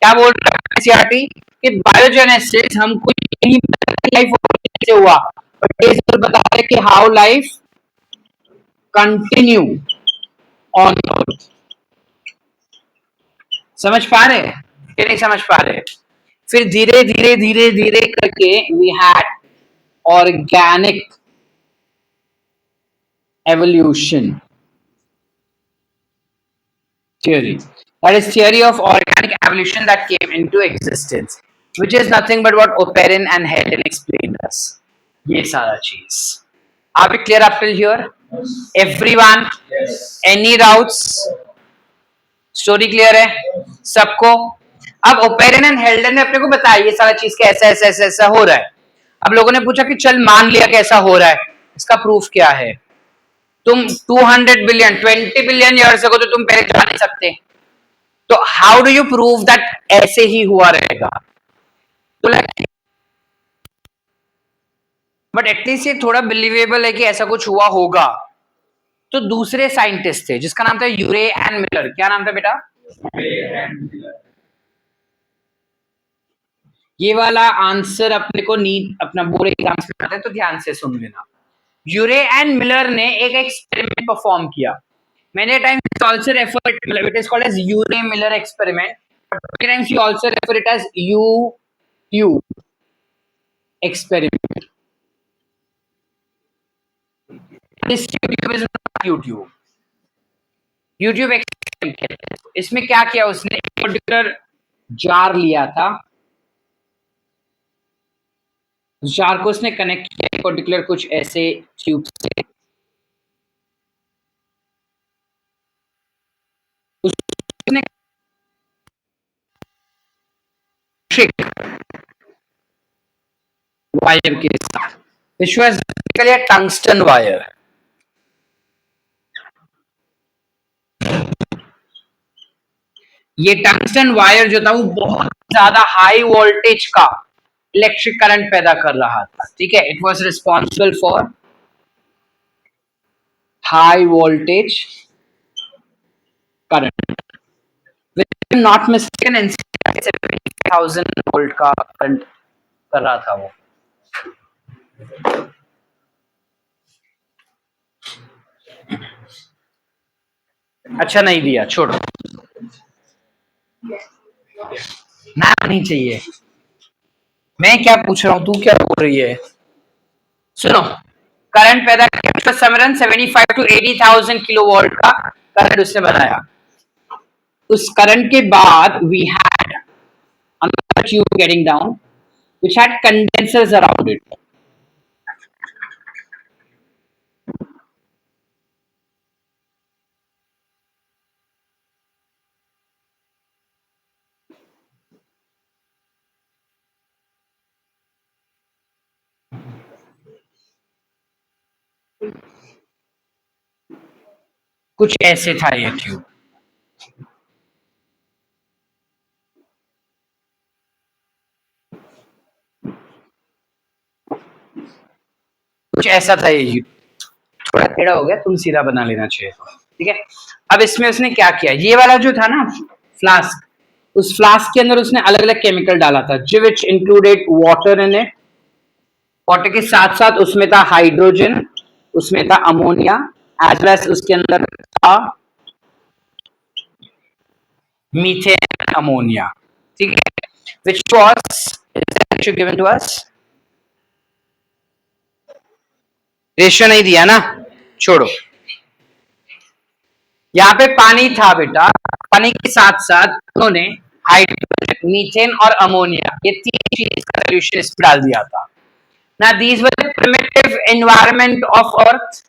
क्या बोल रहा है सीआरटी कि बायोजेनेसिस हमको यही लाइफ से हुआ, बट ये जरूर बता रहे कि how life continue on earth. समझ पा रहे हैं कि नहीं समझ पा रहे? फिर धीरे धीरे धीरे धीरे करके we had organic evolution theory. That is theory of organic evolution that came into existence, which is nothing but what Oparin and Helen explained us. ये सारा चीज. Are we clear up till here? Yes. Everyone? Yes. Any doubts? Story clear है सबको? अब ओपेरिन एंड हेल्डन ने अपने को बताया ये सारा चीज कैसा ऐसा ऐसा ऐसा हो रहा है. अब लोगों ने पूछा कि चल मान लिया कैसा हो रहा है, इसका प्रूफ क्या है? तुम 200 बिलियन 20 बिलियन ईयर्स को तो तुम पहले जा नहीं सकते, तो how do you prove that ऐसे ही हुआ रहेगा? तो बट एटलीस्ट ये थोड़ा बिलीवेबल है कि ऐसा कुछ हुआ होगा. तो दूसरे साइंटिस्ट थे जिसका नाम था यूरे एंड मिलर. क्या नाम था बेटा? ये वाला आंसर अपने को नीट अपना बोर्ड एग्जाम्स में आता है तो ध्यान से सुन लेना. यूरे एंड मिलर ने एक एक्सपेरिमेंट परफॉर्म किया. Many times you also refer it is called as Urey-Miller experiment. But many times you also refer it as U-tube experiment. This YouTube is not YouTube. YouTube experiment. इसमें क्या किया उसने? एक पर्टिकुलर जार लिया था, उस जार को उसने कनेक्ट किया पर्टिकुलर कुछ ऐसे ट्यूब से. उसने वायर के साथ, which was basically a tungsten wire. ये टंगस्टन वायर जो था वो बहुत ज्यादा हाई वोल्टेज का इलेक्ट्रिक करंट पैदा कर रहा था. ठीक है, it was responsible for high voltage current. Not mistaken 70,000 volt का करंट कर रहा था वो. अच्छा नहीं दिया, छोड़ो ना, नहीं चाहिए. मैं क्या पूछ रहा हूं, तू क्या बोल रही है? सुनो, करंट पैदा किया समरन 75 to 80,000 किलो वोल्ट का करंट उसने बनाया. उस करंट के बाद we had another tube getting down which had condensers around it. कुछ ऐसे था ये ट्यूब. कुछ ऐसा था ये. थोड़ा टेढ़ा हो गया, तुम सीधा बना लेना चाहिए. ठीक है, अब इसमें उसने क्या किया, ये वाला जो था ना फ्लास्क, उस फ्लास्क के अंदर उसने अलग अलग केमिकल डाला था, which included water in it. Water के साथ साथ उसमें था हाइड्रोजन, उसमें था अमोनिया, एज वेल एज उसके अंदर था मीथेन अमोनिया. ठीक है, which was given to us. Ratio नहीं दिया ना, छोड़ो. यहाँ पे पानी था बेटा, पानी के साथ साथ उन्होंने हाइड्रोजन, मीथेन और अमोनिया, ये तीन चीज का सोल्यूशन इस पर डाल दिया था. ना these were the primitive environment of earth,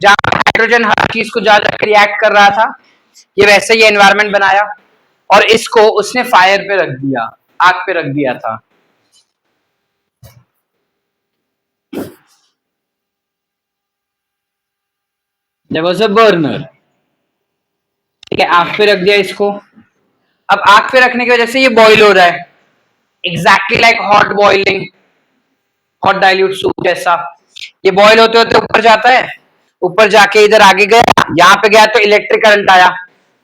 जहां हाइड्रोजन हर चीज को ज्यादा रिएक्ट कर रहा था, ये वैसे ही एनवायरनमेंट बनाया और इसको उसने फायर पे रख दिया, आग पे रख दिया था. There was a burner. ठीक है, आग पे रख दिया इसको। अब आग पे रखने की वजह से ये बॉईल हो रहा है, exactly like hot boiling, hot dilute soup जैसा। ये बॉईल होते होते ऊपर जाता है, ऊपर जाके इधर आगे गया, यहाँ पे गया तो इलेक्ट्रिक करंट आया,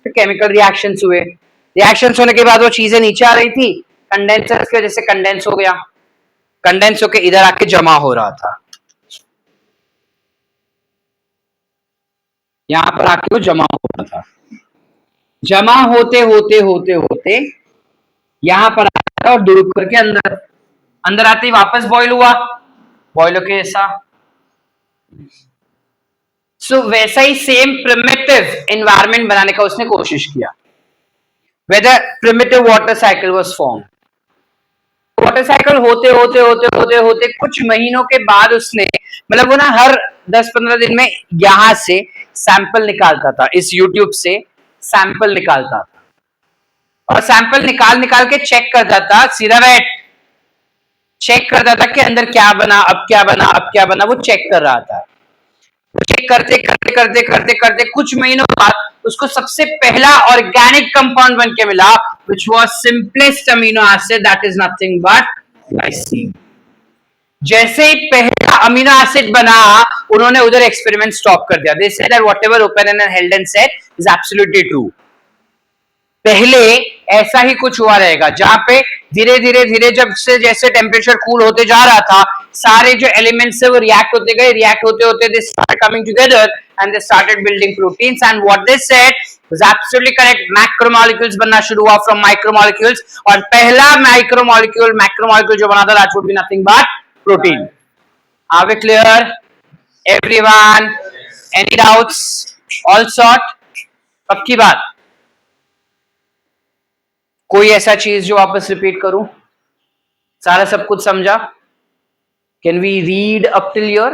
फिर केमिकल रिएक्शंस हुए। रिएक्शंस होने के बाद वो चीजें नीचे आ रही थी, कंडेंसर की वजह से कंडेंस हो गया, कंडेंस होके इधर आके जमा हो रहा था, यहां पर आके वो जमा हो रहा था। जमा होते होते होते होते यहां पर आया और दूर करके अंदर, अंदर आते ही वापस बॉईल हुआ, बॉईल होके ऐसा। सो वैसा ही सेम प्रिमिटिव एनवायरमेंट बनाने का उसने कोशिश किया, whether primitive water cycle was formed। Water cycle होते होते होते होते होते कुछ महीनों के बाद उसने, मतलब वो ना हर 10-15 दिन में यहां से सैंपल निकालता था, इस यूट्यूब से सैंपल निकालता था, और सैंपल निकाल निकाल के चेक करता था, सीधा बैठ चेक करता था कि अंदर क्या बना, अब क्या बना, अब क्या बना, वो चेक कर रहा था। चेक करते करते करते करते करते कुछ महीनों बाद उसको सबसे पहला ऑर्गेनिक कंपाउंड बन के मिला, which was simplest amino acid, that is nothing but glycine। जैसे ही पहला अमीनो एसिड बना, उन्होंने उधर एक्सपेरिमेंट स्टॉप कर दिया। They said that whatever Oppenheimer and Haldane said is absolutely true। पहले ऐसा ही कुछ हुआ रहेगा, जहां पे धीरे धीरे धीरे जब से जैसे टेम्परेचर कूल होते जा रहा था, सारे जो एलिमेंट्स है वो रिएक्ट होते गए, रिएक्ट होते होते they start coming together and they started building proteins, and what they said was absolutely correct. Macromolecules बनना शुरू हुआ फ्रॉम माइक्रोमोलेक्यूल्स, और पहला मैक्रोमोलेक्यूल जो बना था that would be nothing but protein. Are we clear everyone? Any doubts? All sort? पक्की बात? कोई ऐसा चीज जो वापस रिपीट करूं? सारा सब कुछ समझा? Can we read up till your?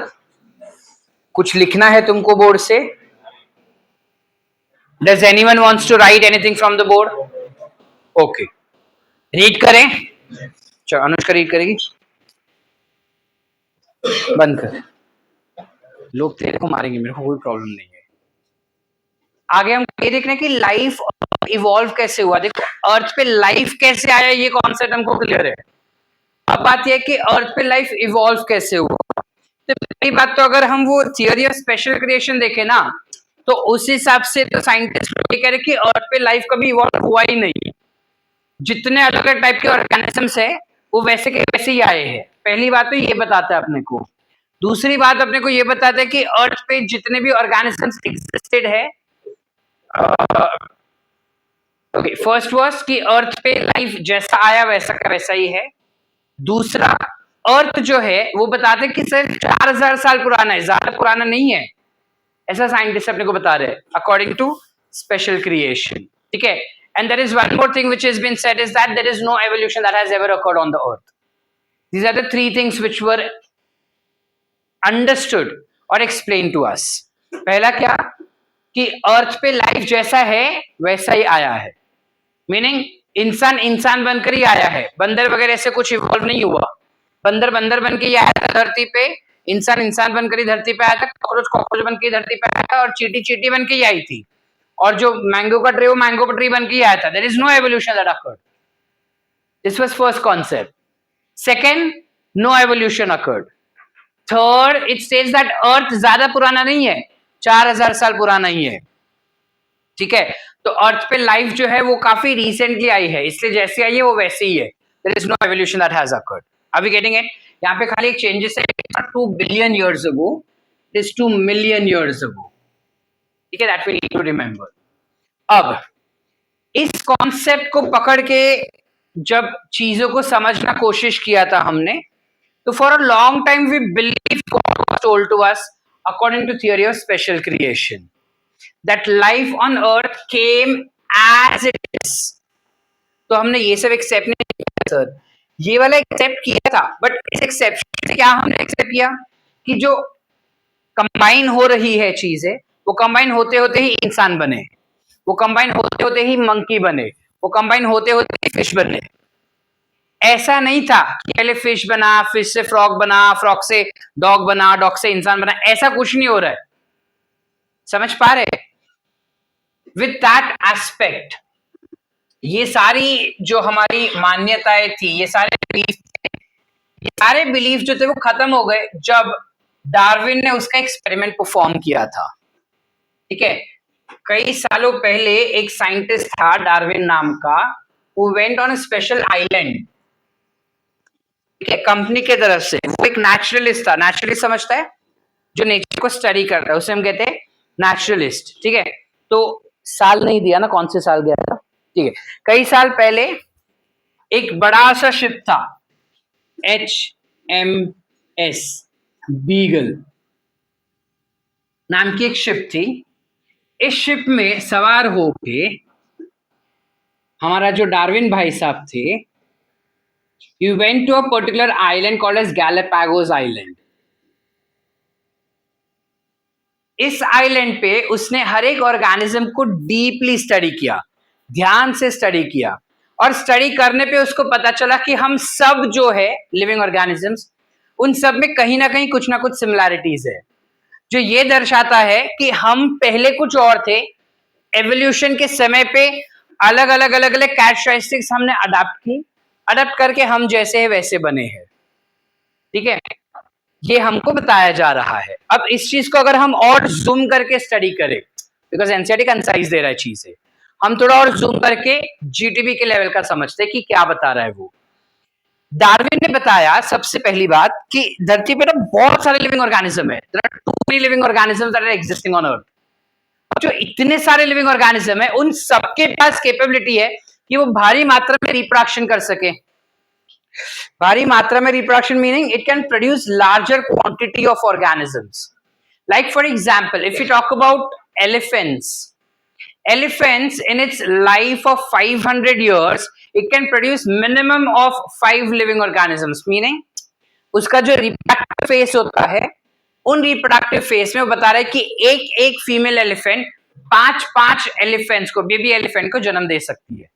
कुछ लिखना है तुमको बोर्ड से? Does anyone wants to write anything from the board? Okay, read करें। चलो अनुष्का रीड करेगी, बंद कर। लोग तेरे को मारेंगे, मेरे को कोई प्रॉब्लम नहीं है। आगे हम ये देखने की लाइफ इवॉल्व कैसे हुआ। देखो, अर्थ पे लाइफ कैसे आया ये कॉन्सेप्ट हमको क्लियर है। अब बात यह कि अर्थ पे लाइफ इवॉल्व कैसे हुआ। तो पहली बात तो अगर हम वो थियरी ऑफ स्पेशल क्रिएशन देखें ना, तो उस हिसाब से तो साइंटिस्ट ये कह रहे कि अर्थ पे लाइफ कभी इवॉल्व हुआ ही नहीं। जितने अलग अलग टाइप के ऑर्गेनिजम्स है वो वैसे के वैसे ही आए हैं। पहली बात तो ये बताता है अपने को। दूसरी बात अपने को ये बताता है कि अर्थ पे जितने भी ऑर्गेनिजम्स एग्जिस्टेड है, ओके, फर्स्ट वाज कि अर्थ पे लाइफ जैसा आया वैसा का वैसा ही है। दूसरा, अर्थ जो है वो बताते हैं कि सिर्फ 4000 साल पुराना है, ज्यादा पुराना नहीं है, ऐसा साइंटिस्ट अपने को बता रहे हैं अकॉर्डिंग टू स्पेशल क्रिएशन। ठीक है, and there is one more thing which has been said is that there is no evolution that has ever occurred on the earth. These are the three things which were understood और एक्सप्लेन टू अस। पहला क्या कि अर्थ पे लाइफ जैसा है वैसा ही आया है, मीनिंग इंसान इंसान बनकर ही आया है, बंदर वगैरह से कुछ इवॉल्व नहीं हुआ। बंदर बंदर बन के ही आया था धरती पे, इंसान इंसान बनकर ही धरती पे आया था, कॉकरोच कॉकरोच बन के धरती पे आया था, और चींटी चींटी बन के ही आई थी, और जो मैंगो का ट्री वो मैंगो का ट्री बन के ही आया था। There is no evolution that occurred. This was first concept. Second, no evolution occurred. Third, it says that earth ज्यादा पुराना नहीं है, 4000 साल पुराना ही है। ठीक है, तो अर्थ पे लाइफ जो है वो काफी रिसेंटली आई है, इसलिए जैसे आई है वो वैसे ही है। There is no evolution that has occurred. Are we getting it? यहाँ पे खाली एक चेंजेस है, 2 billion years ago, it is 2 million years ago. ठीक है, that we need to remember. अब इस कॉन्सेप्ट को पकड़ के जब चीजों को समझना कोशिश किया था हमने, तो for a long time we believe God was told to us according to theory of special creation that life on earth came as it is। तो हमने ये सब एक्सेप्ट नहीं किया सर, ये वाला एक्सेप्ट किया था, बट इस एक्सेप्शन से क्या हमने एक्सेप्ट किया कि जो कंबाइन हो रही है चीजें, वो कंबाइन होते होते ही इंसान बने, वो कंबाइन होते होते ही मंकी बने, वो कंबाइन होते होते ही फिश बने। ऐसा नहीं था कि पहले फिश बना, फिश से फ्रॉग बना, फ्रॉग से डॉग बना, डॉग से इंसान बना, ऐसा कुछ नहीं हो रहा है। समझ पा रहे? विथ दैट एस्पेक्ट ये सारी जो हमारी मान्यताएं थी, ये सारे बिलीफ जो थे वो खत्म हो गए जब डार्विन ने उसका एक्सपेरिमेंट परफॉर्म किया था। ठीक है, कई सालों पहले एक साइंटिस्ट था डार्विन नाम का, वो went on a special island, ठीक है, कंपनी के तरफ से। वो एक नेचुरलिस्ट था। नेचुरलिस्ट समझता है, जो नेचर को स्टडी कर रहा है उसे हम कहते हैं नेचुरलिस्ट। ठीक है, तो साल नहीं दिया ना, कौन से साल गया था। ठीक है, कई साल पहले एक बड़ा सा शिप था, HMS बीगल नाम की एक शिप थी। इस शिप में सवार होके हमारा जो डार्विन भाई साहब थे, you went to a particular island called as Galapagos island. इस आइलैंड पे उसने हर एक ऑर्गेनिज्म को डीपली स्टडी किया, ध्यान से स्टडी किया, और स्टडी करने पे उसको पता चला कि हम सब जो है लिविंग ऑर्गेनिजम्स, उन सब में कहीं ना कहीं कुछ ना कुछ सिमिलैरिटीज है, जो ये दर्शाता है कि हम पहले कुछ और थे। एवोल्यूशन के समय पे अलग अलग कैरेक्टरिस्टिक्स हमने अडाप्ट करके हम जैसे है वैसे बने हैं। ठीक है, ये हमको बताया जा रहा है। अब इस चीज को अगर हम और जूम करके स्टडी करें, बिकॉज एनसीईआरटी कंसाइज दे रहा है चीजें, हम थोड़ा और जूम करके जीटीबी के लेवल का समझते हैं कि क्या बता रहा है वो। डार्विन ने बताया सबसे पहली बात कि धरती पे ना बहुत सारे लिविंग ऑर्गेनिज्म है। There are too many living organisms that are existing on earth. अब जो इतने सारे लिविंग ऑर्गेनिज्म है, उन सबके पास कैपेबिलिटी है कि वो भारी मात्रा में रिप्रोडक्शन कर सके। भारी मात्रा में reproduction meaning it can produce larger quantity of organisms. Like for example, if you talk about elephants in its life of 500 years, it can produce minimum of 5 living organisms, meaning उसका जो रिप्रोडक्टिव फेस होता है, उन रिप्रोडक्टिव फेस में वो बता रहा है कि एक एक फीमेल एलिफेंट 5 एलिफेंट्स को, बेबी एलिफेंट को जन्म दे सकती है।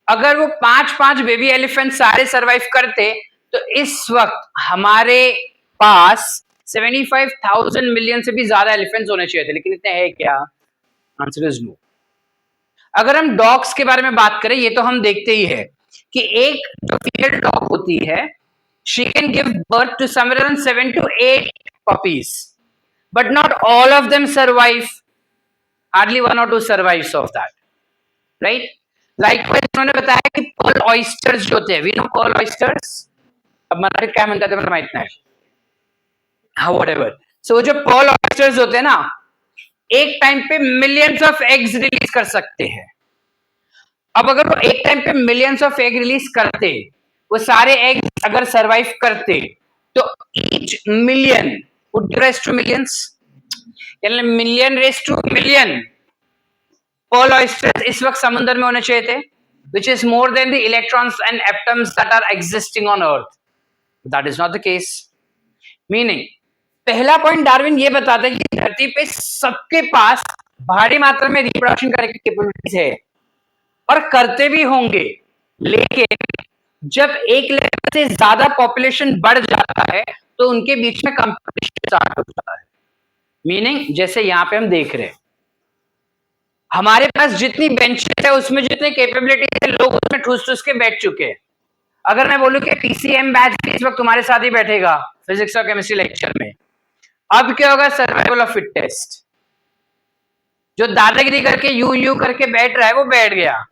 अगर वो 5 बेबी एलिफेंट सारे सरवाइव करते तो इस वक्त हमारे पास 75,000 मिलियन से भी ज्यादा एलिफेंट्स होने चाहिए थे, लेकिन इतने हैं क्या? Answer is no. अगर हम डॉग्स के बारे में बात करें, ये तो हम देखते ही है कि एक जो फीमेल डॉग होती है, she can give birth to somewhere around 7 to 8 puppies, but not all of them survive. Hardly 1 or 2 survives of that, right? Likewise, उन्होंने बताया कि pearl oysters जो होते हैं, we know pearl oysters, अब मराठी क्या म्हणतात मला माहित नाही, हाँ whatever. So जो pearl oysters होते हैं ना, एक टाइम पे मिलियंस ऑफ एग्स रिलीज कर सकते हैं। अब अगर वो एक टाइम पे मिलियंस ऑफ एग रिलीज करते, वो सारे एग अगर सरवाइव करते, तो each million would raise to millions, यानी million raise to million pearl oysters इस वक्त समुद्र में होने चाहिए थे, which is more than the electrons and atoms that are existing on earth. That is not the case. Meaning, पहला पॉइंट डार्विन ये बताता है कि धरती पे सबके पास भारी मात्रा में रिप्रोडक्शन करने की कैपेबिलिटीज है और करते भी होंगे, लेकिन जब एक लेवल से ज्यादा पॉपुलेशन बढ़ जाता है तो उनके बीच में कंपटीशन स्टार्ट हो जाता है। मीनिंग, जैसे यहां पे हम देख रहे हैं, हमारे पास जितनी बेंचेस है उसमें जितने कैपेबिलिटीज है, लोग उसमें ठूस के बैठ चुके हैं। अगर मैं बोलूं कि पीसीएम बैच इस वक्त तुम्हारे साथ ही बैठेगा फिजिक्स और केमिस्ट्री लेक्चर में, अब क्या होगा? Survival of fittest. जो दादागिरी करके यू करके बैठ रहा है वो बैठ गया।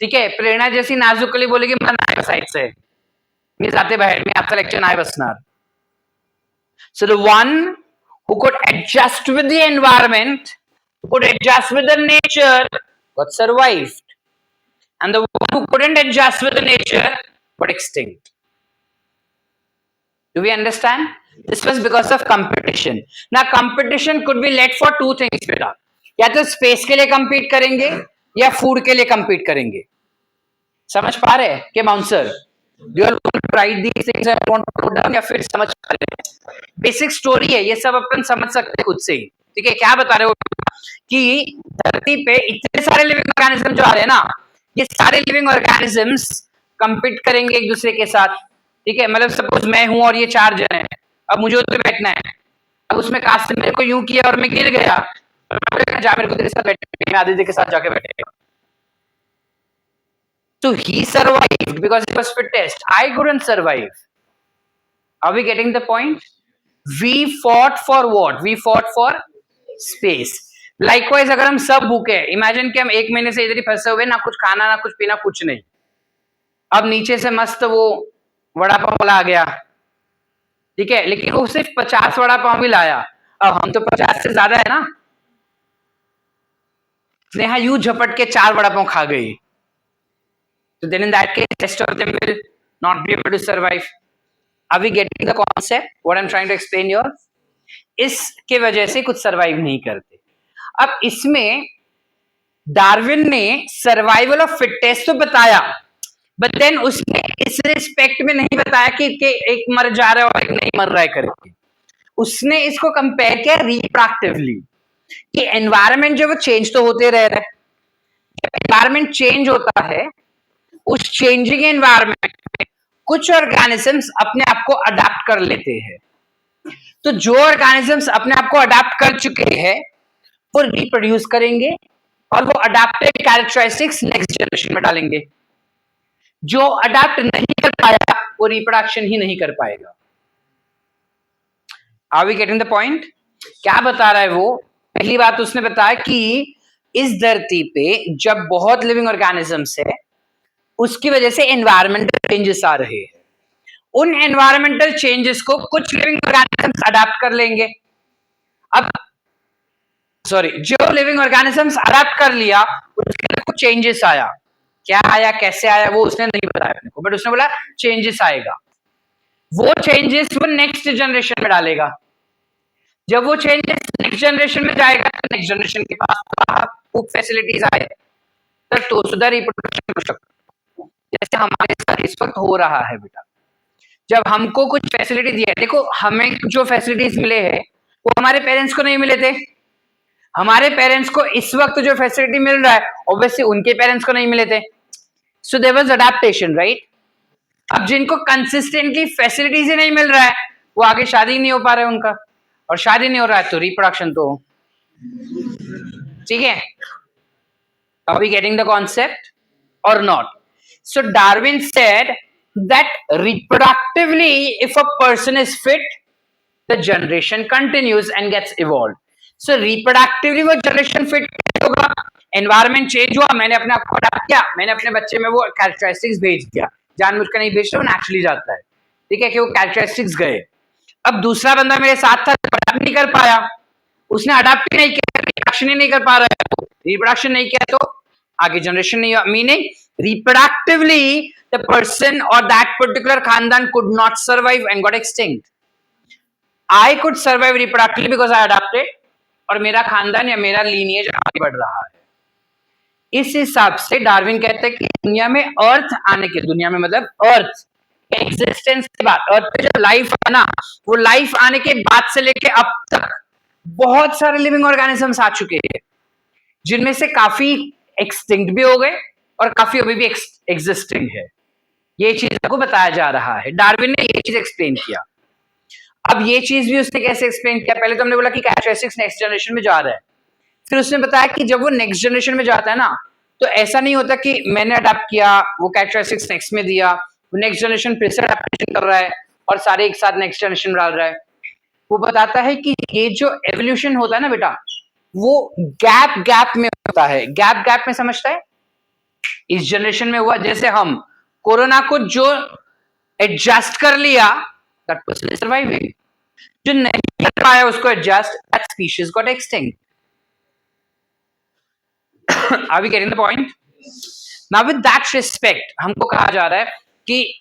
ठीक है, प्रेरणा जैसी नाजुक कली बोलेगी मन आए साइड से, मी जाते बाहेर, मी आपका लेक्चर नाही बसणार. So the one who could adjust with the environment, who could adjust with the nature, got survived, and the one who couldn't adjust with the nature got extinct. Do we understand? This was because of competition. Now competition could be led for two things बेटा, या तो स्पेस के लिए compete करेंगे या फूड के लिए compete करेंगे. समझ पा रहे हैं कि bouncer? You are going to write these things and want to put down, या फिर समझ पा रहे हैं? बेसिक स्टोरी है, ये सब अपन समझ सकते हैं खुद से ही. ठीक है, क्या बता रहे हो कि धरती पे इतने सारे लिविंग ऑर्गेनिज्म जो आ रहे हैं ना, ये सारे लिविंग ऑर्गेनिजम्स compete करेंगे एक दूसरे के साथ. ठीक है, मतलब सपोज मैं हूं और ये 4 जन हैं, अब मुझे उधर बैठना है. अब उसमें कास्ट ने मेरे को यूं किया और मैं गिर गया, जा मेरे को तेरे साथ बैठे, मैं आदित्य के साथ जाके बैठेगा. So he survived because it was fittest. I couldn't survive. Are we getting the point? We fought for what? We fought for space. Likewise, अगर हम सब भूखे, इमेजिन कि हम 1 महीने से इधर ही फंसे हुए, ना कुछ खाना ना कुछ पीना कुछ नहीं. अब नीचे से मस्त वो वड़ा पाव वाला आ गया, ठीक है, लेकिन वो सिर्फ 50 वड़ा पाव भी लाया. अब हम तो 50 से ज्यादा है ना. स्नेहा यूं झपट के 4 वड़ा पाव खा गई. So then in that case, rest of them will not be able to survive. Are we getting the concept? What I'm trying to explain here? इसके वजह से कुछ सर्वाइव नहीं करते. अब इसमें डार्विन ने सर्वाइवल ऑफ फिटेस्ट तो बताया, बट देन उसने इस रिस्पेक्ट में नहीं बताया कि एक मर जा रहा है और एक नहीं मर रहा है करके. उसने इसको कंपेयर किया रिप्रोडक्टिवली कि एनवायरनमेंट जो वो चेंज तो होते रह रहा है. एनवायरनमेंट चेंज होता है, उस चेंजिंग एनवायरनमेंट में कुछ ऑर्गेनिजम्स अपने आप को अडाप्ट कर लेते हैं. तो जो ऑर्गेनिजम्स अपने आप को अडाप्ट कर चुके हैं वो रिप्रोड्यूस करेंगे और वो अडाप्टेड कैरेक्टरिस्टिक्स नेक्स्ट जनरेशन में डालेंगे. जो अडाप्ट नहीं कर पाया वो रिप्रोडक्शन ही नहीं कर पाएगा. Are we getting the point? क्या बता रहा है वो? पहली बात उसने बताया कि इस धरती पे जब बहुत लिविंग ऑर्गेनिजम्स है उसकी वजह से एनवायरमेंटल चेंजेस आ रहे हैं. उन एनवायरमेंटल चेंजेस को कुछ लिविंग ऑर्गेनिजम्स अडाप्ट कर लेंगे. अब जो लिविंग ऑर्गेनिजम्स अडाप्ट कर लिया उसके अंदर कुछ चेंजेस आया. क्या आया, कैसे आया, वो उसने नहीं बताया अपने को, बट उसने बोला चेंजेस आएगा. वो चेंजेस वो नेक्स्ट जनरेशन में डालेगा. जब वो चेंजेस नेक्स्ट जनरेशन में जाएगा तो नेक्स्ट जनरेशन के पास खूब फैसिलिटीज आए तो सुधर रिप्रोडक्शन हो सकता. जैसे हमारे साथ इस वक्त हो रहा है बेटा. जब हमको कुछ फैसिलिटी दिया है, देखो हमें जो फैसिलिटीज मिले हैं वो हमारे पेरेंट्स को नहीं मिले थे. हमारे पेरेंट्स को इस वक्त जो फैसिलिटी मिल रहा है ऑब्वियसली उनके पेरेंट्स को नहीं मिले थे. So there was adaptation, right. अब जिनको कंसिस्टेंटली फैसिलिटीज ही नहीं मिल रहा है वो आगे शादी नहीं हो पा रहा है उनका, और शादी नहीं हो रहा है तो रिप्रोडक्शन तो ठीक है. Are we getting the concept और not? So Darwin said that reproductively, if a person is fit, the generation continues and gets evolved. So reproductively वो generation fit होगा. Environment change हुआ, मैंने अपने आप को अडैप्ट किया, मैंने अपने बच्चे में वो characteristics भेज दिया. जानबूझ कर नहीं भेजता, वो naturally जाता है. ठीक है कि वो characteristics गए. अब दूसरा बंदा मेरे साथ था, अडैप्ट नहीं कर पाया, उसने अडैप्ट ही नहीं किया, रिप्रोडक्शन ही नहीं कर पा रहा है, रिप्रोडक्शन नहीं किया तो आगे जनरेशन नहीं हुआ. Meaning reproductively the person or that particular khandan could not survive and got extinct. I could survive reproductively because I adapted और मेरा खानदान या मेरा lineage आगे बढ़ रहा है. इस हिसाब से डार्विन कहते हैं कि दुनिया में अर्थ आने के, दुनिया में मतलब अर्थ एग्जिस्टेंस के बाद, अर्थ पे जो लाइफ आना, वो लाइफ आने के बाद से लेके अब तक बहुत सारे लिविंग ऑर्गेनिजम्स आ चुके हैं जिनमें से काफी एक्सटिंक्ट भी हो गए और काफी अभी भी एग्जिस्टिंग है. ये चीज आपको बताया जा रहा है. डार्विन ने ये चीज एक्सप्लेन किया. अब ये चीज भी उसने कैसे एक्सप्लेन किया? पहले तो हमने बोला कि कैरेक्टरिस्टिक्स नेक्स्ट जनरेशन में जा रहा है. फिर उसने बताया कि जब वो नेक्स्ट जनरेशन में जाता है ना तो ऐसा नहीं होता कि मैंने अडैप्ट किया, वो कैरेक्टरिस्टिक्स नेक्स्ट में दिया, वो नेक्स्ट जनरेशन फिर से अडैप्टेशन कर रहा है और सारे एक साथ नेक्स्ट जनरेशन में डाल रहा है. वो बताता है कि ये जो एवोल्यूशन होता है ना बेटा, वो गैप में होता है. गैप में समझता है? इस जनरेशन में हुआ, जैसे हम कोरोना को जो एडजस्ट कर लिया दैट पर्सन इज सर्वाइविंग. जो नहीं कर पाया उसको adjust, that species got extinct. Are we getting the point? Now with that respect हमको कहा जा रहा है कि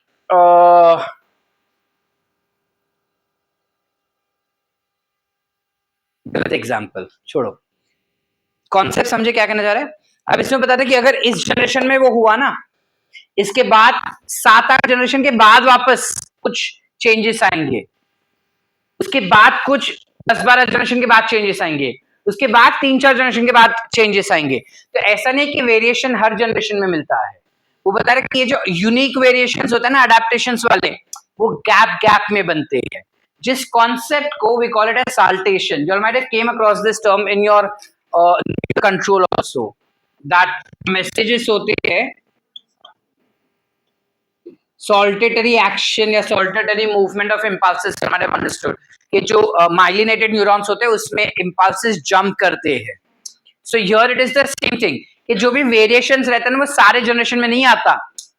गलत एग्जाम्पल छोड़ो, कॉन्सेप्ट समझे क्या कहना चाह रहा है. अब इसमें बताते कि अगर इस जनरेशन में वो हुआ ना, इसके बाद 7-8 जनरेशन के बाद वापस कुछ चेंजेस आएंगे, उसके बाद कुछ 10-12 जनरेशन के बाद चेंजेस आएंगे, उसके बाद 3-4 जनरेशन के बाद चेंजेस आएंगे. तो ऐसा नहीं कि वेरिएशन हर जनरेशन में मिलता है. वो बता रहे कि ये जो यूनिक वेरिएशंस होता है ना अडेप्टेशंस वाले, वो गैप में बनते हैं. जिस कॉन्सेप्ट को we call it as saltation. You might have came across this term in your control also that messages होते हैं सॉल्टेटरी एक्शन या सॉल्टेटरी मूवमेंट ऑफ इम्पल्सेस हमारे अंडरस्टूड कि जो माइलिनेटेड न्यूरॉन्स होते हैं उसमें इम्पल्सेस जंप करते हैं. So here it is the same thing कि जो भी वेरिएशंस रहते हैं ना वो सारे जनरेशन में नहीं आता,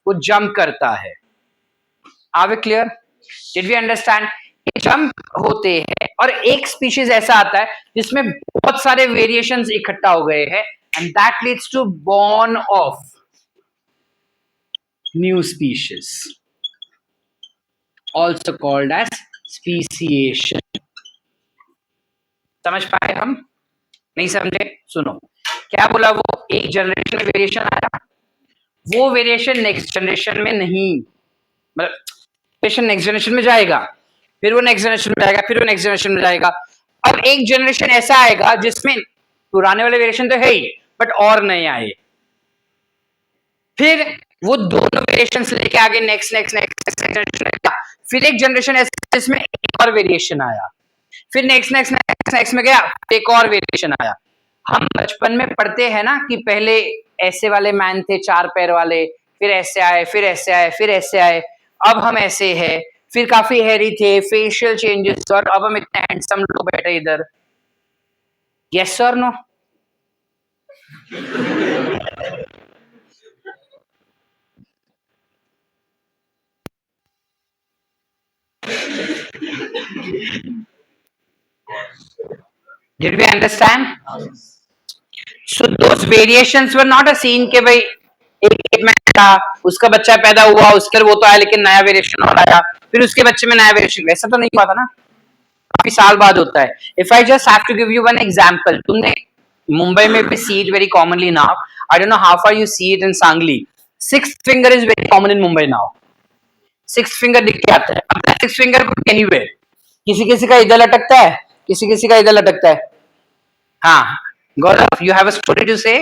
वो जंप करता है. Are we clear? Did we understand? Jump होते हैं और एक स्पीशीज ऐसा आता है जिसमें बहुत सारे वेरिएशंस इकट्ठा हो गए हैं and that leads to born of new species also called as speciation. समझ पाए हम? नहीं समझे? सुनो क्या बोला, वो एक जनरेशन में वेरिएशन आया, वो वेरिएशन नेक्स्ट जनरेशन में नहीं, मतलब वेरिएशन नेक्स्ट जनरेशन में जाएगा, फिर वो नेक्स्ट जनरेशन में जाएगा, फिर वो नेक्स्ट जनरेशन में जाएगा. अब एक जनरेशन ऐसा आएगा जिसमें पुराने वाले वेरिएशन तो है ही बट और नए आए, फिर वो दोनों वेरिएशंस लेके आगे नेक्स्ट नेक्स्ट नेक्स्ट जनरेशन, फिर एक जनरेशन ऐसा जिसमें एक और वेरिएशन आया, फिर नेक्स्ट नेक्स्ट नेक्स्ट नेक्स्ट में गया, एक और वेरिएशन आया. हम बचपन में पढ़ते हैं ना कि पहले ऐसे वाले मैन थे 4 पैर वाले, फिर ऐसे आए, फिर ऐसे आए, फिर ऐसे आए, अब हम ऐसे हैं, फिर काफी हेरी थे, फेशियल चेंजेस, और अब हम इतने हैंडसम लोग बैठे इधर. यस और no? Did we understand? So those variations were not a scene के भाई एक में था, उसका बच्चा पैदा हुआ, उसके वो तो आया लेकिन नया वेरिएशन और आया, फिर उसके बच्चे में नया वेरिएशन, वैसा तो नहीं हुआ था ना, काफी साल बाद होता है. If I just have to give you one example, तुमने मुंबई में भी see it very commonly now, I don't know how far you see it in Sangli. Sixth finger is very common in Mumbai now. Sixth finger दिख के आता है. अब सिक्स्थ फिंगर एनीवेयर, किसी किसी का इधर लटकता है, किसी किसी का इधर लटकता है. हाँ Gaurav, you have a story to say?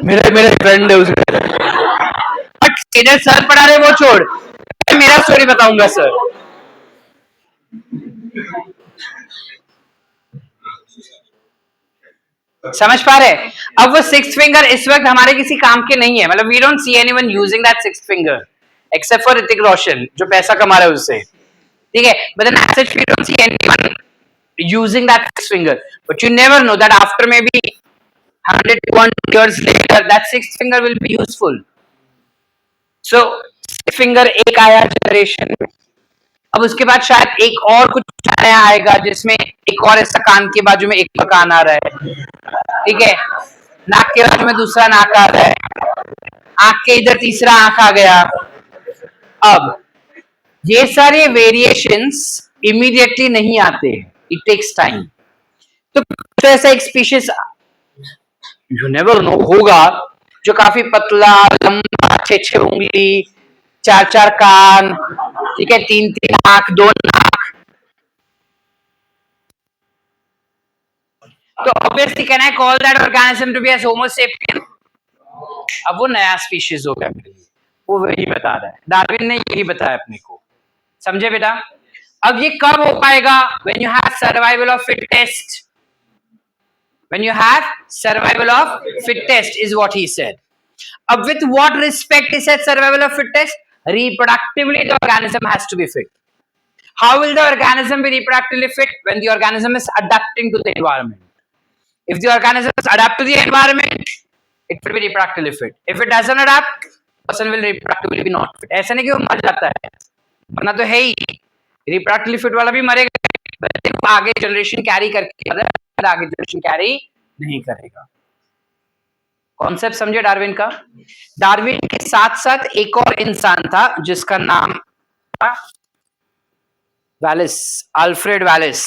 मेरा मेरा फ्रेंड है उसका, बट इधर सर पढ़ा रहे वो छोड़, मेरा स्टोरी बताऊंगा सर. समझ पा रहे? अब वो सिक्स फिंगर इस वक्त हमारे किसी काम के नहीं है, मतलब we don't see anyone using that six finger except for Hrithik Roshan जो पैसा कमा रहा है उससे, ठीक है, but then as such we don't see anyone using that sixth finger. But you never know that after maybe 100 200 years later that sixth finger will be useful. So sixth finger एक आया जनरेशन में, अब उसके बाद शायद एक और कुछ नया आएगा जिसमें एक और ऐसा कान के बाजू में एक और कान आ रहा है, ठीक है, नाक के बाजू में दूसरा नाक आ रहा है, आंख के इधर तीसरा आंख आ गया. अब ये सारे वेरिएशंस इमीडिएटली नहीं आते, इट टेक्स टाइम. तो ऐसा एक स्पीशीज यू नेवर नो होगा जो काफी पतला, लंबा, 6 उंगली, 4 कान, ठीक है, 3 आंख, 2 नाक. तो obviously can I call that organism to be as homo sapien? अब वो नया स्पीशीज हो गया मेरे लिए, वो वही बता रहा है, डार्विन ने यही बताया अपने को. समझे बेटा? अब ये कब हो पाएगा? When you have survival of fittest. When you have survival of fittest is what he said. With what respect he said survival of fittest? Reproductively the organism has to be fit. How will the organism be reproductively fit? When the organism is adapting to the environment. If the organism is adapt to the environment, it will be reproductively fit. If it doesn't adapt, person will reproductively be not fit. ऐसा नहीं कि वो मर जाता है, वरना तो है ही, reproductively fit वाला भी मरेगा, आगे जनरेशन कैरी करके आगे जनरेशन कैरी नहीं करेगा. कॉन्सेप्ट समझे डार्विन का? डार्विन के साथ साथ एक और इंसान था जिसका नाम था Wallace, Alfred Wallace.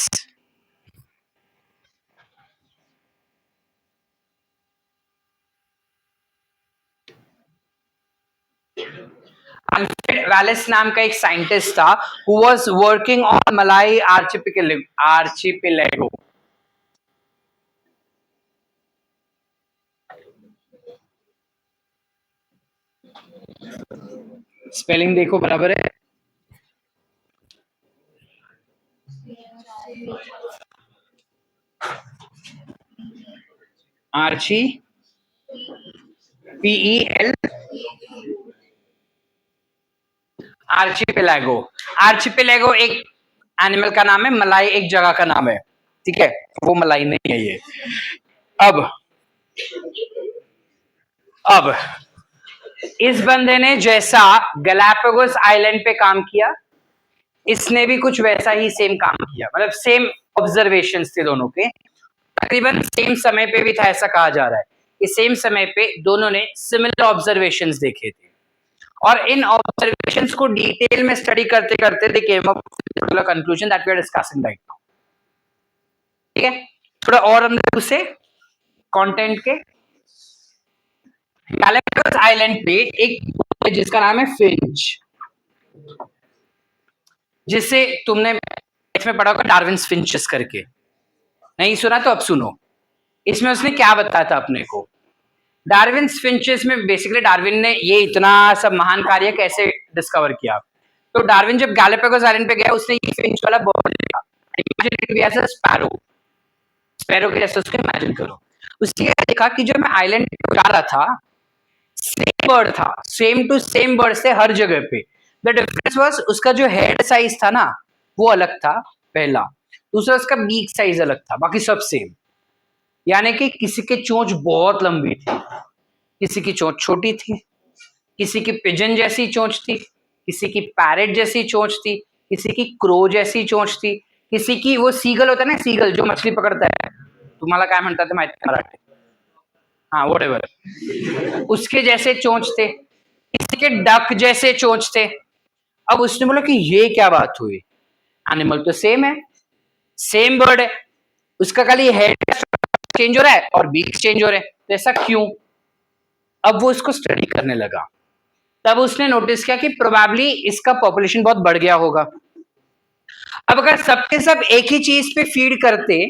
Alfred Wallace नाम का एक साइंटिस्ट था who was working on Malay archipelago. Spelling देखो बराबर है. Archi PEL archipelago. आर्चिपेलागो एक एनिमल का नाम है, मलाई एक जगह का नाम है, ठीक है, वो मलाई नहीं है ये। अब इस बंदे ने जैसा गैलापागोस आइलैंड पे काम किया, इसने भी कुछ वैसा ही सेम काम किया, मतलब सेम ऑब्जर्वेशंस थे दोनों के, तकरीबन सेम समय पे भी था, ऐसा कहा जा रहा है कि सेम समय पे दोनों ने सिमिलर ऑब्जर्वेशंस देखे थे, और इन ऑब्जर्वेशंस को डिटेल में स्टडी करते करते they came up with conclusion that we are discussing right now. ठीक है, थोड़ा और अंदर उसे कंटेंट के, गैलापागोस आइलैंड पे एक जिसका नाम है फिंच, जिसे तुमने इसमें पढ़ा होगा डार्विन्स फिंचेस करके, नहीं सुना तो अब सुनो। इसमें उसने क्या बताया था अपने को, डार्विन्स फिंचेस में बेसिकली डार्विन ने ये इतना सब महान कार्य कैसे डिस्कवर किया। तो डार्विन जब गैलापागोस आइलैंड पे गया, उसने ये फिंच वाला बर्ड देखा, imagine it be as a sparrow, sparrow के जैसे उसको इमेजिन करो। उसने देखा कि जो मैं आइलैंड पे जा रहा था, सेम बर्ड था, सेम टू सेम बर्ड से हर जगह पे, द डिफरेंस वाज उसका जो हेड साइज था ना वो अलग था पहला, दूसरा उसका बीक साइज अलग था, बाकी सब सेम। यानी कि किसी की चोंच बहुत लंबी थी, किसी की चोंच छोटी थी, किसी की पिजन जैसी चोंच थी, किसी की पैरेट जैसी चोंच थी, किसी की क्रो जैसी चोंच थी, किसी की वो सीगल होता है ना, सीगल जो मछली पकड़ता है, तुम्हाला काय म्हणतात माहिती मराठी, हाँ व्हाटएवर, उसके जैसे चोंच थे, किसी के डक जैसे चोंच थे। अब उसने बोला कि ये क्या बात हुई, एनिमल तो सेम है, सेम बर्ड है, उसका खाली हेड चेंज हो रहा है और बीक चेंज हो रहे हैं, तो ऐसा क्यों। अब वो इसको स्टडी करने लगा, तब उसने नोटिस किया कि प्रोबेबली इसका पॉपुलेशन बहुत बढ़ गया होगा। अब अगर सबके सब एक ही चीज पे फीड करते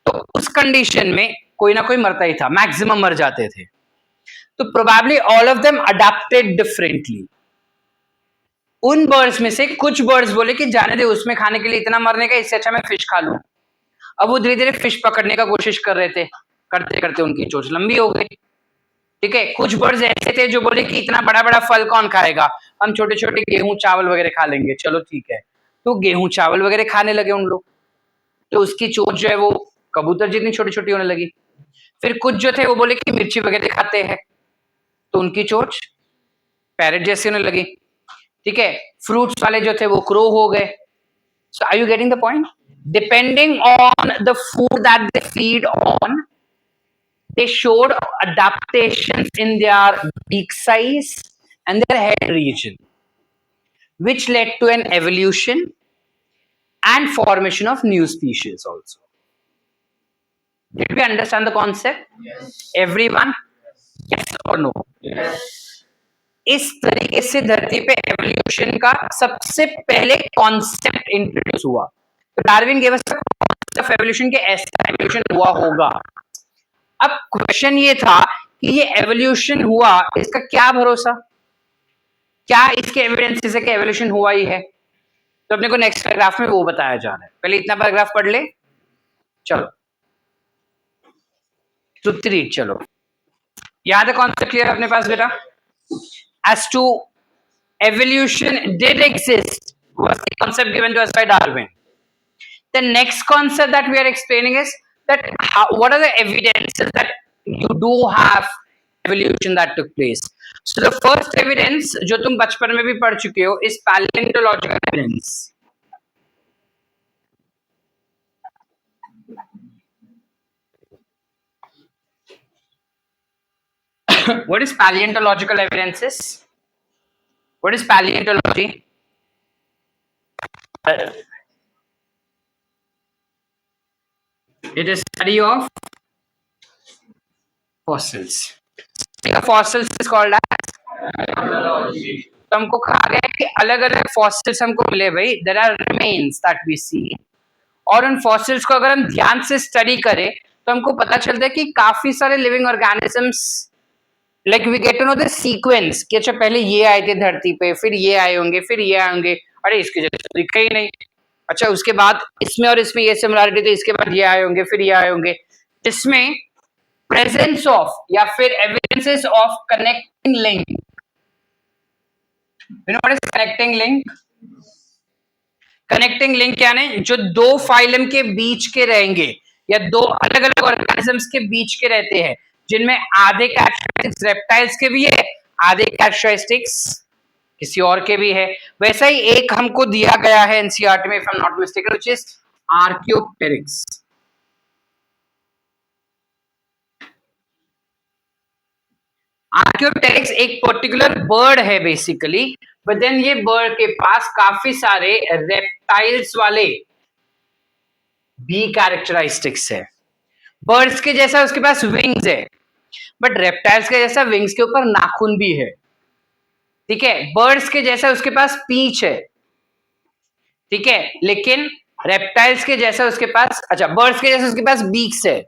तो उस कंडीशन में कोई ना कोई मरता ही था, मैक्सिमम मर जाते थे, तो probably all of them adapted differently. उन बर्ड्स में से कुछ बर्ड्स बोले कि जाने दे, उसमें खाने के लिए इतना मरने का, इससे अच्छा मैं फिश खा लूं। अब वो धीरे धीरे फिश पकड़ने का कोशिश कर रहे थे, करते करते उनकी चोंच लंबी हो गई। ठीक है, कुछ बर्ड्स ऐसे थे जो बोले कि इतना बड़ा बड़ा फल कौन खाएगा, हम छोटे छोटे गेहूं चावल वगैरह खा लेंगे, चलो ठीक है, तो गेहूं चावल वगैरह खाने लगे उन लोग, तो उसकी चोंच जो है वो कबूतर जितनी छोटी छोटी होने लगी। फिर कुछ जो थे वो बोले कि मिर्ची वगैरह खाते हैं, तो उनकी चोंच पैरेट जैसी होने लगी। ठीक है, फ्रूट्स वाले जो थे वो क्रो हो गए। So are you getting the point, depending on the food that they feed on, they showed adaptations in their beak size and their head region, which led to an evolution and formation of new species also. Did we understand the concept? Yes. Everyone? Yes or no? Yes. इस तरीके से धरती पे एवोल्यूशन का सबसे पहले कॉन्सेप्ट इंट्रोड्यूस हुआ। तो Darwin gave us the concept of evolution के ऐसा एवोल्यूशन हुआ होगा। अब क्वेश्चन ये था कि ये एवोल्यूशन हुआ, इसका क्या भरोसा, क्या इसके एविडेंसेस है कि एवोल्यूशन हुआ ही है। तो अपने को नेक्स्ट पैराग्राफ में वो बताया जा रहा है, पहले इतना पैराग्राफ पढ़ ले। चलो ट्रुथ रीड, चलो याद है कॉन्सेप्ट क्लियर अपने पास बेटा, as to evolution did exist was the concept given to us by Darwin. The next concept that we are explaining is that what are the evidences that you do have evolution that took place. So the first evidence जो तुम बचपन में भी पढ़ चुके हो is paleontological evidence. What is paleontological evidences? What is paleontology? It is study of fossils. Fossils is called as paleontology. तो हमको कहा गया कि अलग अलग फॉसिल्स हमको मिले भाई, there are remains that we see, और उन फॉसिल्स को अगर हम ध्यान से स्टडी करें तो हमको पता चलता है कि काफी सारे living organisms, like we get to know the sequence कि अच्छा पहले ये आए थे धरती पे, फिर ये आए होंगे, फिर ये आए होंगे, अरे इसके जैसे तो दिखा ही नहीं, अच्छा उसके बाद इसमें और इसमें ये सिमिलरिटी, तो इसके बाद ये आए होंगे, फिर ये आए होंगे, जिसमें प्रेजेंस ऑफ या फिर evidences of connecting link. You know what is connecting link? Connecting link यानी जो दो फाइलम के बीच के रहेंगे या दो अलग अलग ऑर्गेनिजम्स के बीच के रहते हैं, जिनमें आधे कैरेक्टरिस्टिक्स रेप्टाइल्स के भी है, आधे कैरेक्टरिस्टिक्स किसी और के भी है. वैसा ही एक हमको दिया गया है एनसीईआरटी में, if I am not mistaken, which is Archaeopteryx. Archaeopteryx एक पर्टिकुलर बर्ड है बेसिकली, बट देन ये बर्ड के पास काफी सारे रेप्टाइल्स वाले भी कैरेक्टरिस्टिक्स है. बर्ड्स के जैसा उसके पास विंग्स है, बट रेप्टाइल्स के जैसा विंग्स के ऊपर नाखून भी है. ठीक है, बर्ड्स के जैसा उसके पास पीच है. ठीक है, लेकिन रेप्टाइल्स के जैसा उसके पास, अच्छा बर्ड्स के जैसा उसके पास बीक्स है,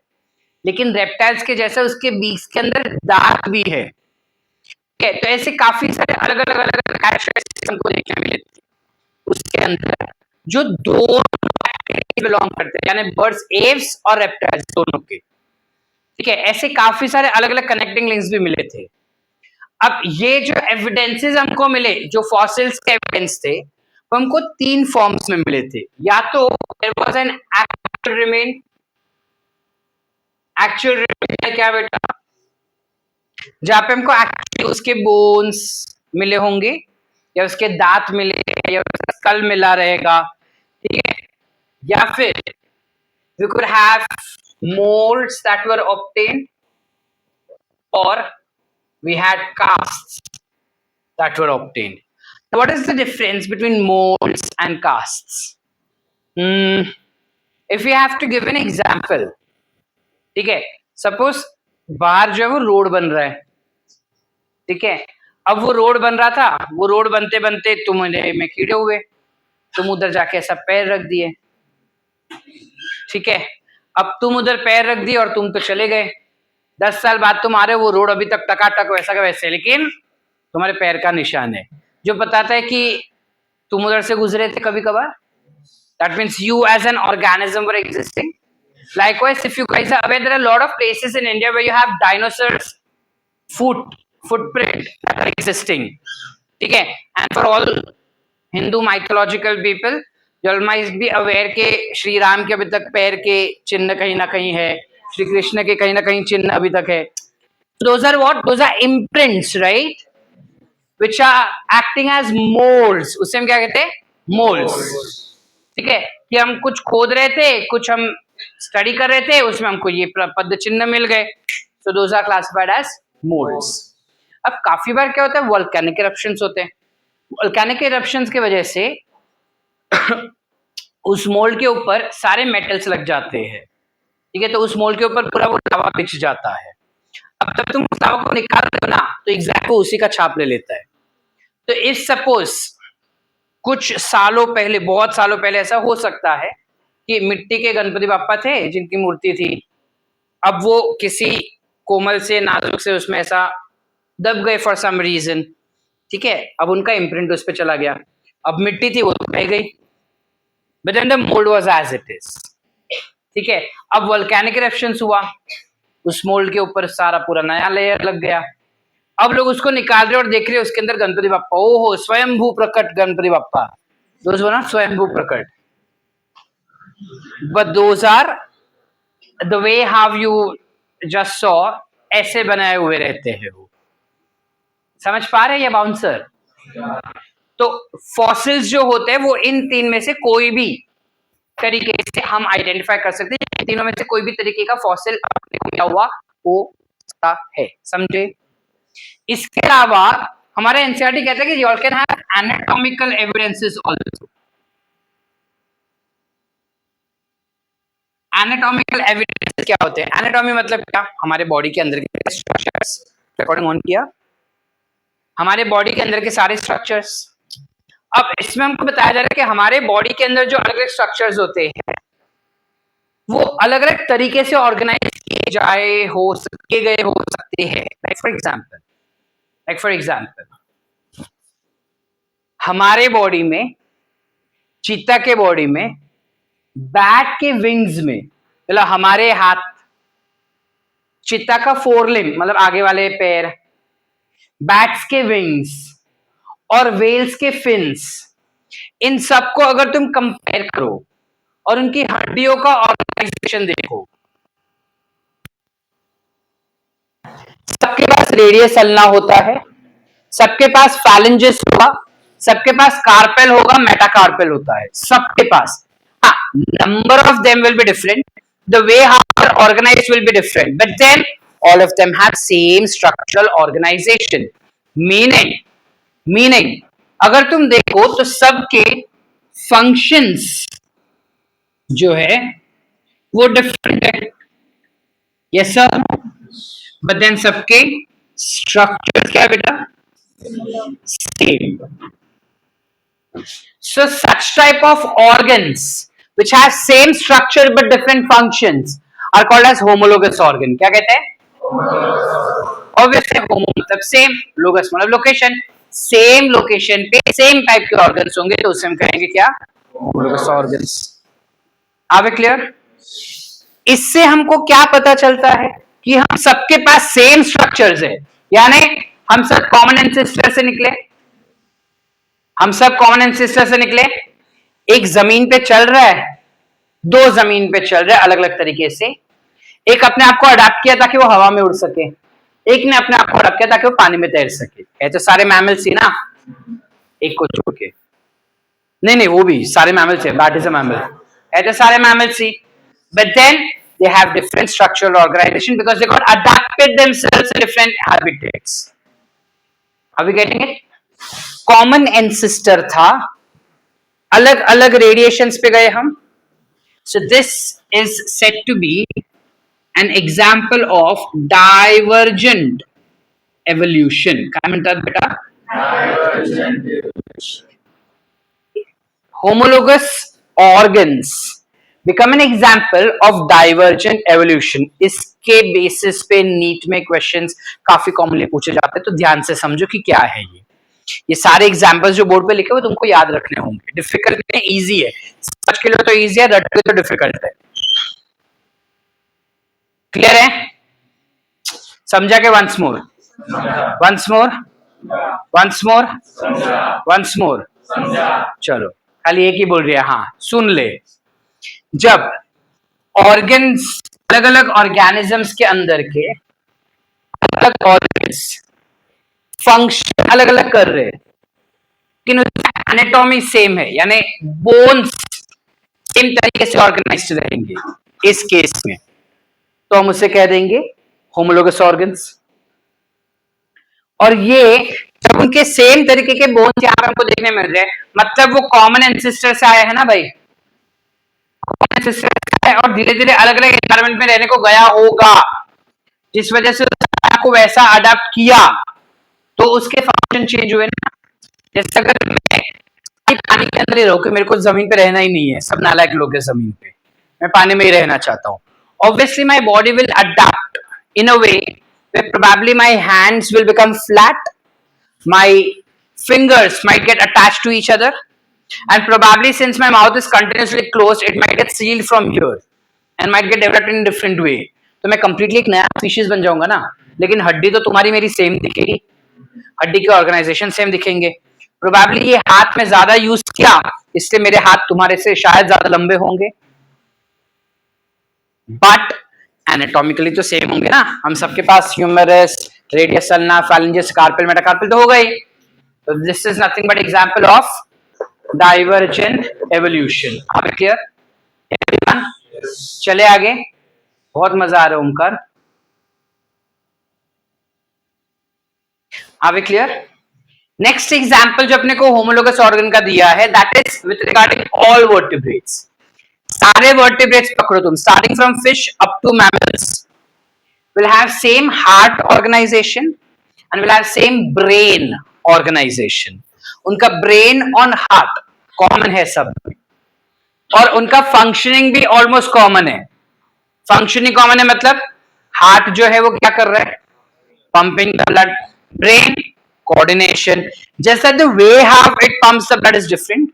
लेकिन रेप्टाइल्स के जैसा उसके बीक्स के अंदर दांत भी है. ठीक है, तो ऐसे काफी सारे अलग अलग कैरेक्टरिस्टिक्स हमको देखने मिले उसके अंदर, जो दोनों बिलोंग करते हैं, यानी बर्ड्स, एव्स और रेप्टाइल्स दोनों के. ठीक है, ऐसे काफी सारे अलग अलग कनेक्टिंग लिंक्स भी मिले थे. अब ये जो एविडेंसेस हमको मिले, जो फॉसिल्स के एविडेंस थे, वो हमको तीन फॉर्म्स में मिले थे. या तो there was an actual remain. Actual remain क्या बेटा? जहां पे हमको एक्चुअली उसके बोन्स मिले होंगे, या उसके दांत मिले, या उसका स्कल मिला रहेगा. ठीक है, या फिर we could have molds that were obtained, or we had casts that were obtained. Now, what is the difference between molds and casts? If we have to give an example, ठीक है, सपोज बाहर जो है वो रोड बन रहा है. ठीक है, अब वो रोड बन रहा था, वो रोड बनते बनते तुम्हारे में कीड़े हुए, तुम उधर जाके ऐसा पैर रख दिए. ठीक है, अब तुम उधर पैर रख दिए और तुम तो चले गए. 10 साल बाद तुम आ रहे हो, वो रोड अभी तक टकाटक वैसा का वैसे, लेकिन तुम्हारे पैर का निशान है जो बताता है कि तुम उधर से गुजरे थे कभी कभार. That means you as an organism were existing. Likewise, if you guys are aware, there are a lot of places in India where you have dinosaurs footprint that are existing. ठीक है, and for all Hindu mythological people, you all might be aware के श्री राम के अभी तक पैर के चिन्ह कहीं ना कहीं है, श्री कृष्ण के कहीं ना कहीं चिन्ह अभी तक है. Those are what? Those are imprints, right? Which are acting as molds. उसे हम क्या कहते हैं? Molds. ठीक है, कि हम कुछ खोद रहे थे, कुछ हम स्टडी कर रहे थे, उसमें हमको ये पद चिन्ह मिल गए. So those are classified as molds. अब काफी बार क्या होता है, वोल्केनिक इरप्शंस होते हैं. वोल्केनिक इरप्शंस की वजह से उस मोल्ड के ऊपर सारे मेटल्स लग जाते हैं. ठीक है, तो उस मोल्ड के ऊपर पूरा वो लावा बिछ जाता है. अब तब तुम उस लावा को निकाल रहे हो ना, तो एग्जैक्ट वो उसी का छाप ले लेता है. तो इफ सपोज कुछ सालों पहले, बहुत सालों पहले ऐसा हो सकता है कि मिट्टी के गणपति बाप्पा थे जिनकी मूर्ति थी, अब वो किसी कोमल से, नाजुक से उसमें ऐसा दब गए फॉर सम रीजन. ठीक है, अब उनका इम्प्रिंट उस पर चला गया. अब मिट्टी थी वो तो रह गई, but then the mould was as it is. ठीक है, अब वोल्केनिक इरप्शंस हुआ, उस मोल्ड के ऊपर सारा पूरा नया लेयर लग गया. अब लोग उसको निकाल रहे और देख रहे उसके अंदर गणपति बाप्पा. ओहो, स्वयंभू प्रकट Ganpati Bappa. Those were not स्वयंभू प्रकट, but those are the way how you just saw, ऐसे बनाए हुए रहते हैं वो. समझ पा रहे हैं ये बाउंसर? तो फॉसिल्स जो होते हैं वो इन तीन में से कोई भी तरीके से हम आइडेंटिफाई कर सकते हैं. इन तीनों में से कोई भी तरीके का फॉसिल आपने को मिला हुआ हो सकता है. समझे? इसके अलावा हमारा एनसीईआरटी कहता है कि you all can have anatomical evidences also. Anatomical evidence क्या होते हैं? एनाटॉमी मतलब क्या? हमारे बॉडी के अंदर के स्ट्रक्चर्स. रिकॉर्डिंग ऑन किया? हमारे बॉडी के अंदर के सारे स्ट्रक्चर्स. अब इसमें हमको बताया जा रहा है कि हमारे बॉडी के अंदर जो अलग अलग स्ट्रक्चर्स होते हैं वो अलग अलग तरीके से ऑर्गेनाइज किए जाए, हो किए गए हो सकते हैं. लाइक फॉर एग्जाम्पल हमारे बॉडी में, चीता के बॉडी में, बैट के विंग्स में, मतलब हमारे हाथ चीता का 4 लिम्ब मतलब आगे वाले पैर, बैट्स के विंग्स और वेल्स के फिन्स, इन सबको अगर तुम कंपेयर करो और उनकी हड्डियों का ऑर्गेनाइजेशन देखो, सबके पास रेडियस अल्ना होता है, सबके पास फैलेंजेस होगा, सबके पास कार्पेल होगा, मेटाकार्पेल होता है सबके पास. हाँ, number of them will be different, the way how organized will be different, but then all of them have same structural organization. Meaning अगर तुम देखो तो सबके फंक्शंस जो है वो डिफरेंट है. Yes sir. बट देन सबके स्ट्रक्चर क्या बेटा? Same. So such type of organs which have same structure but different functions are called as homologous organ. क्या कहते हैं? Obviously homo मतलब same, logous मतलब लोकेशन, सेम लोकेशन पे सेम टाइप के ऑर्गन्स होंगे तो उसे हम कहेंगे क्या? homologous organs. Are we clear? इससे हमको क्या पता चलता है कि हम सबके पास सेम स्ट्रक्चर्स है, यानी हम सब कॉमन एंसेस्टर से निकले, हम सब कॉमन एंसेस्टर से निकले. एक जमीन पे चल रहा है, दो जमीन पे चल रहा है अलग अलग तरीके से. एक अपने आप को अडाप्ट किया ताकि वो हवा में उड़ सके, एक ने अपने आप को अडाप्ट किया ताकि वो पानी में तैर सके. है तो सारे मैमल्स ही ना, एक को छोड़ के. नहीं वो भी सारे मैमल्स है, बैट इज अ मैमल. है तो सारे mammals he, but then they have different structural organization because they got adapted themselves to different habitats. Are we getting it? Common ancestor था, अलग अलग रेडिएशंस पे गए हम. So this is said to be an example of divergent evolution. काय म्हणतात बेटा? Divergent evolution. Homologous organs become an example of divergent evolution. इसके बेसिस पे नीट में क्वेश्चंस काफी कॉमनली पूछे जाते हैं, तो ध्यान से समझो कि क्या है ये सारे एग्जांपल्स जो बोर्ड पे लिखे हुए तुमको याद रखने होंगे. डिफिकल्ट नहीं, इजी है. समझ के लिए तो इजी है, रट के तो डिफिकल्ट है. क्लियर है? समझा के once more, once more, once more, once more. चलो खाली एक ही बोल रही है. हाँ सुन ले. जब ऑर्गन्स अलग अलग ऑर्गेनिजम्स के अंदर के अलग ऑर्गन्स फंक्शन अलग अलग कर रहे हैं, लेकिन उसकी एनाटॉमी सेम है, यानी बोन्स सेम तरीके से ऑर्गेनाइज्ड रहेंगे, इस केस में तो हम उसे कह देंगे होमोलोगस ऑर्गन्स. और ये जब उनके सेम तरीके के बोन्स यहां पे हमको देखने मिल रहे हैं, मतलब वो कॉमन एंसेस्टर से आए हैं ना भाई, कॉमन एंसेस्टर से आए और धीरे धीरे अलग अलग एनवायरमेंट में रहने को गया होगा, जिस वजह से को वैसा अडाप्ट किया तो उसके फंक्शन चेंज हुए ना. जैसे अगर मैं पानी के अंदर ही रहूं कि मेरे को जमीन पे रहना ही नहीं है, सब नालायक लोग हैं जमीन पे, मैं पानी में ही रहना चाहता हूं. Obviously my body will adapt in a way where probably my hands will become flat, my fingers might get attached to each other, and probably since my mouth is continuously closed it might get sealed from here and might get developed in a different way. तो मैं completely एक नया species बन जाऊंगा ना, लेकिन हड्डी तो तुम्हारी मेरी सेम दिखेगी, हड्डी के ऑर्गेनाइजेशन सेम दिखेंगे. प्रोबेबली ये हाथ में ज्यादा यूज किया इसलिए मेरे हाथ तुम्हारे से शायद ज्यादा लंबे होंगे, बट एनाटॉमिकली तो सेम होंगे ना. हम सबके पास humerus, radius ulna, phalanges, carpal, metacarpal तो हो गई. तो this is nothing but example of divergent evolution. आप क्लियर? चले आगे. बहुत मजा आ रहा है Omkar. Are we clear? Next example जो अपने को होमोलोगस ऑर्गन का दिया है that is with regarding all vertebrates. सारे वर्टिब्रेट्स पकड़ो तुम, starting from fish up to mammals will have same heart organization and will have same brain organization. उनका ब्रेन और हार्ट कॉमन है सब में, और उनका फंक्शनिंग भी ऑलमोस्ट कॉमन है. फंक्शनिंग कॉमन है मतलब हार्ट जो है वो क्या कर रहा है? Pumping the blood. Brain coordination. जैसा the way how it pumps the blood is different,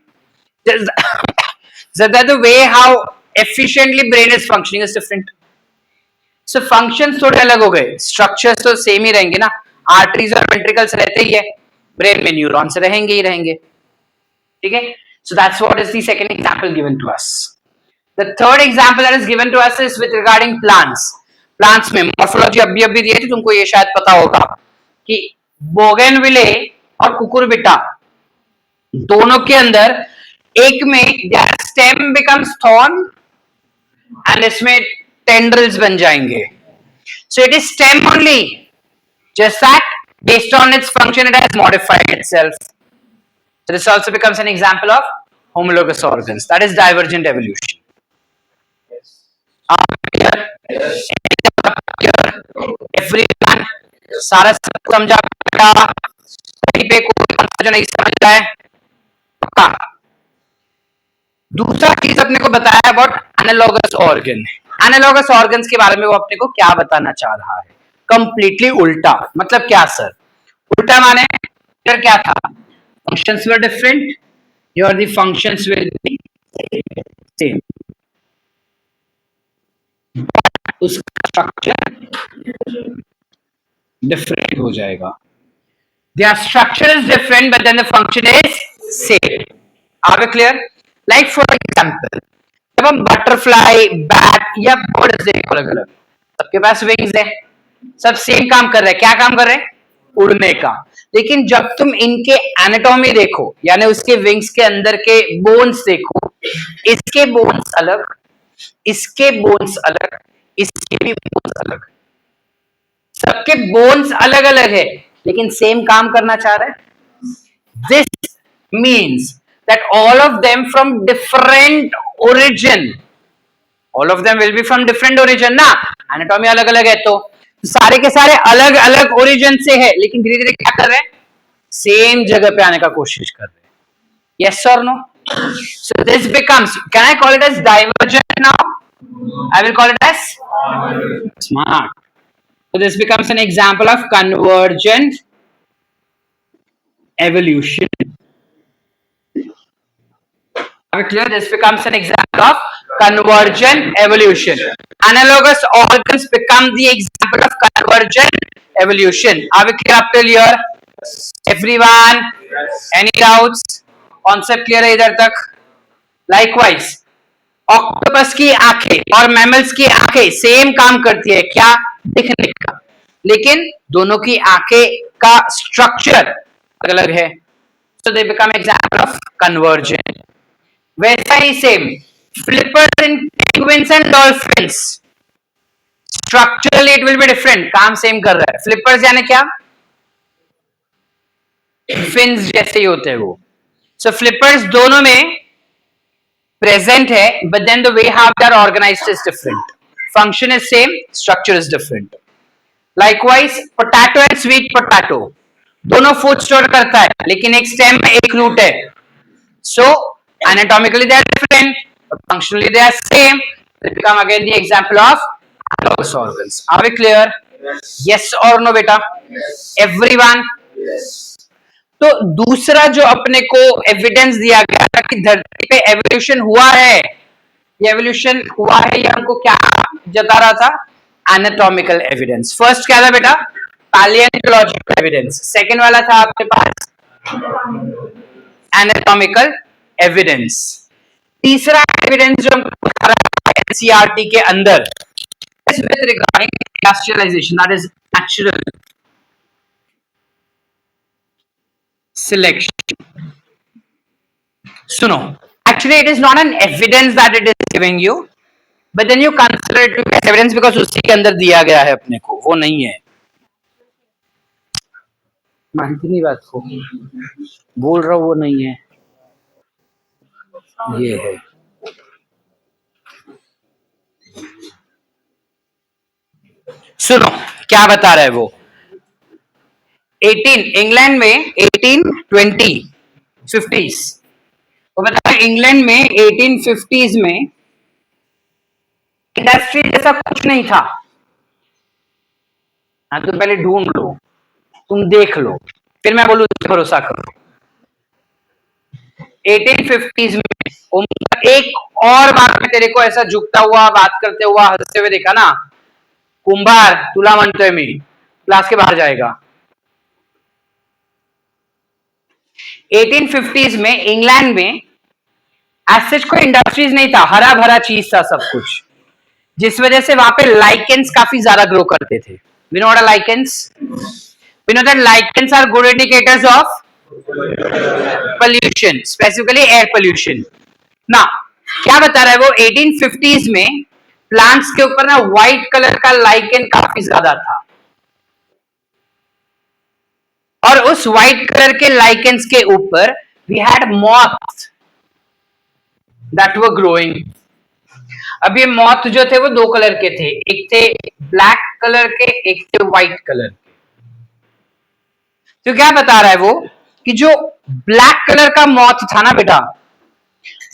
the way how efficiently brain is functioning is different. So functions थोड़े अलग हो गए, स्ट्रक्चर्स तो सेम ही रहेंगे ना, आर्टरीज और वेंट्रिकल्स रहते ही है, ब्रेन में न्यूरॉन्स रहेंगे ही रहेंगे, ठीक है. So that's what is the second example given to us. The third example that is given to us is with regarding plants. Plants में मॉर्फोलॉजी अभी दी थी, तुमको ये शायद पता होगा कि बोगेनविले और कुकुरबिटा दोनों के अंदर एक में स्टेम बिकम्स थॉर्न एंड इसमें टेंड्रिल्स बन जाएंगे. So it is stem only, just that based on its function it has modified itself. So this also becomes an example of homologous organs, that is divergent evolution. Yes. Everyone सारा सब समझा बेटा, कहीं पे कोई जो नहीं समझ रहा है पक्का. दूसरा चीज अपने को बताया about analogous organ. Analogous organs के बारे में वो अपने को क्या बताना चाह रहा है, कंप्लीटली उल्टा. मतलब क्या सर, उल्टा माने क्या था, functions were different, your the functions will be same, उसका स्ट्रक्चर डिफरेंट हो जाएगा. Their structure is different but then the function is same. Are we clear? Like for example, जब हम बटरफ्लाई, बैट या बर्ड्स देखो अलग अलग, सबके पास विंग्स है, सब सेम काम कर रहे हैं. क्या काम कर रहे हैं, उड़ने का. लेकिन जब तुम इनके एनाटॉमी देखो, यानी उसके विंग्स के अंदर के बोन्स देखो, इसके बोन्स अलग, इसके बोन्स अलग, इसके भी बोन्स अलग, सबके बोन्स अलग अलग है लेकिन सेम काम करना चाह रहे हैं. This means that all of them from different origin, all of them will B from different origin ना, एनाटॉमी अलग अलग है तो सारे के सारे अलग अलग ओरिजिन से है, लेकिन धीरे धीरे क्या कर रहे हैं, सेम जगह पे आने का कोशिश कर रहे हैं. यस और no? So this becomes, can I call it as divergent now? I will call it as smart. So this becomes an example of convergent evolution. Are we clear? This becomes an example of convergent evolution. Analogous organs become the example of convergent evolution. Are we clear up till here? Everyone? Yes. Any doubts? Concept clear है इधर तक? Likewise, ऑक्टोपस की आंखें और मैमल्स की आंखें सेम काम करती है, क्या, दिखने का, लेकिन दोनों की आंखें का स्ट्रक्चर अलग अलग है. So they become example of convergent. वैसा ही same flippers in penguins and dolphins, structurally it will be different, काम सेम कर रहा है. फ्लिपर्स यानी क्या, फिन्स जैसे ही होते हैं वो. सो फ्लिपर्स दोनों में present है, but then the way how they are organized is different. Function is same, structure is different. Likewise, potato and sweet potato दोनों food store करता है, लेकिन एक stem में एक root है. So anatomically they are different, but functionally they are same. They become again the example of analogous organs. Are we clear? Yes or no, बेटा? Everyone? Yes. तो दूसरा जो अपने को एविडेंस दिया गया था कि धरती पे एवोल्यूशन हुआ है, ये एवोल्यूशन हुआ है, ये हमको क्या जता रहा था, एनाटॉमिकल एविडेंस. फर्स्ट क्या था बेटा, पैलियोन्टोलॉजिकल एविडेंस. सेकंड वाला था आपके पास एनाटॉमिकल एविडेंस. तीसरा एविडेंस जो हमको बता रहा है एनसीईआरटी के अंदर with regarding industrialization, that is natural selection. Suno, actually it is not an evidence that it is giving you, but then you consider it to be evidence because उसी के अंदर दिया गया है अपने को, वो नहीं है. मानती नहीं बात को, बोल रहा हूँ वो नहीं है, ये है. सुनो क्या बता रहा है वो. 18 इंग्लैंड में 1850s, वो बता रहे इंग्लैंड में 1850s में इंडस्ट्री जैसा कुछ नहीं था. हाँ, तुम पहले ढूंढ लो, तुम देख लो, फिर मैं बोलूँ भरोसा करो. 1850s में एक और बात में तेरे को ऐसा झुकता हुआ, बात करते हुआ, हंसते हुए देखा ना, कुंभार तुला म्हणतोय मी, क्लास के बाहर जाएगा। 1850s में इंग्लैंड में एज सच कोई इंडस्ट्रीज नहीं था, हरा भरा चीज था सब कुछ, जिस वजह से वहां पे लाइकेंस काफी ज्यादा ग्रो करते थे। We know what are lichens? We know that lichens are good indicators of pollution, specifically air pollution. ना क्या बता रहा है वो, 1850s में प्लांट्स के ऊपर ना व्हाइट कलर का लाइकेन काफी ज्यादा था, और उस व्हाइट कलर के लाइकेंस के ऊपर we had moth that were growing. अब ये मॉथ जो थे वो दो कलर के थे, एक थे ब्लैक कलर के, एक थे व्हाइट कलर के। तो क्या बता रहा है वो कि जो ब्लैक कलर का मॉथ था ना बेटा,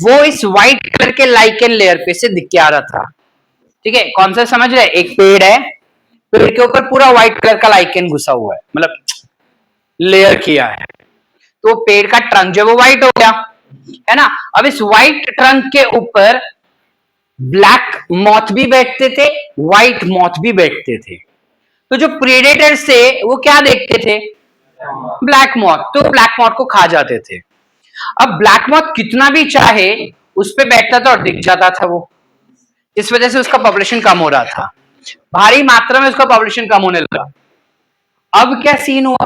वो इस व्हाइट कलर के लाइकेन लेयर पे से दिख के आ रहा था। ठीक है, कौन सा समझ रहे? एक पेड़ है, पेड़ के ऊपर पूरा व्हाइट कलर का लाइकेन घुसा हुआ है, मतलब लेयर किया है, तो पेड़ का ट्रंक जो वो व्हाइट हो गया, है ना। अब इस व्हाइट ट्रंक के ऊपर ब्लैक मॉथ भी बैठते थे, व्हाइट मॉथ भी बैठते थे। तो जो प्रेडेटर्स थे वो क्या देखते थे? ब्लैक मॉथ, तो ब्लैक मॉथ को खा जाते थे। अब ब्लैक मॉथ कितना भी चाहे उस पे बैठता था और दिख जाता था वो, इस वजह से उसका पॉपुलेशन कम हो रहा था, भारी मात्रा में उसका पॉपुलेशन कम होने लगा। अब क्या सीन हुआ?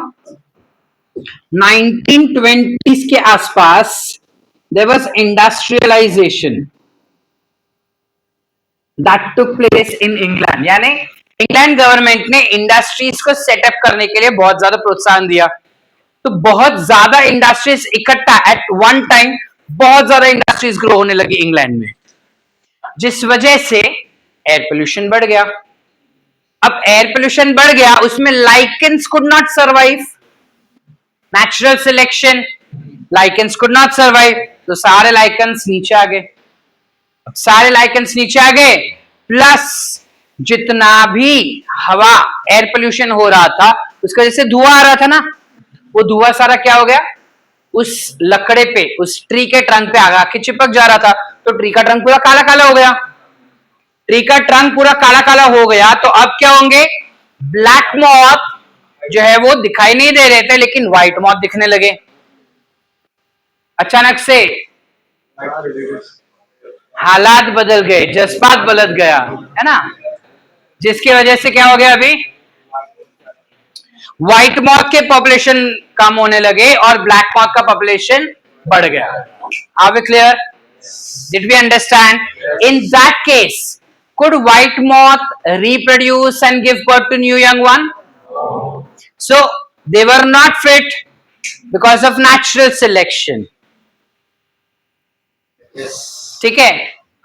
1920s के आसपास there was industrialization that took place in England, यानी इंग्लैंड गवर्नमेंट ने इंडस्ट्रीज को सेटअप करने के लिए बहुत ज्यादा प्रोत्साहन दिया। तो बहुत ज्यादा इंडस्ट्रीज इकट्ठा एट वन टाइम, बहुत ज्यादा इंडस्ट्रीज ग्रो होने लगी इंग्लैंड में, जिस वजह से एयर पोल्यूशन बढ़ गया। अब एयर पोल्यूशन बढ़ गया, उसमें lichens could not survive, natural selection, lichens could not survive, तो सारे लाइकेंस नीचे आ गए। अब सारे लाइकेंस नीचे आ गए, प्लस जितना भी हवा एयर पोल्यूशन हो रहा था उसकी वजह से धुआं आ रहा था ना, वो धुआं सारा क्या हो गया? उस लकड़े पे, उस ट्री के ट्रंक पे आके चिपक जा रहा था, तो ट्री का ट्रंक पूरा काला काला हो गया। ट्री का ट्रंक पूरा काला काला हो गया, तो अब क्या होंगे? ब्लैक मॉथ जो है वो दिखाई नहीं दे रहे थे, लेकिन व्हाइट मॉथ दिखने लगे अचानक से। हालात बदल गए, जज्बात बदल गया, है ना, जिसकी वजह से क्या हो गया? अभी व्हाइट मॉथ के पॉपुलेशन कम होने लगे और ब्लैक मॉथ का पॉपुलेशन बढ़ गया। Are we clear? Did we understand? In that case could white moth reproduce and give birth to new young one? So they were not fit because of natural selection. ठीक है,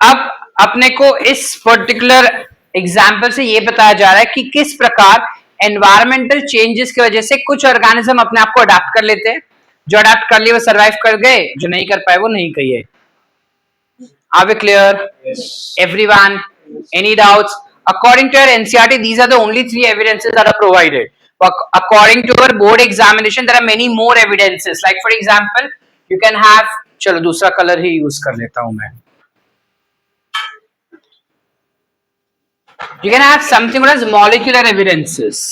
अब अपने को इस पर्टिकुलर एग्जाम्पल से ये बताया जा रहा है कि किस प्रकार एनवायरमेंटल चेंजेस की वजह से कुछ ऑर्गेनिज्म अपने आप को अडेप्ट कर लेते हैं, जो अडेप्ट कर लिए वो सर्वाइव कर गए, जो नहीं कर पाए वो नहीं कहिए। Are we clear? Yes. Everyone? Any doubts? According to your NCERT, these are the only 3 evidences that are provided. But according to your board examination, there are many more evidences. Like for example, you can have, चलो दूसरा कलर ही यूज कर लेता हूं मैं. You can have something known as molecular evidences.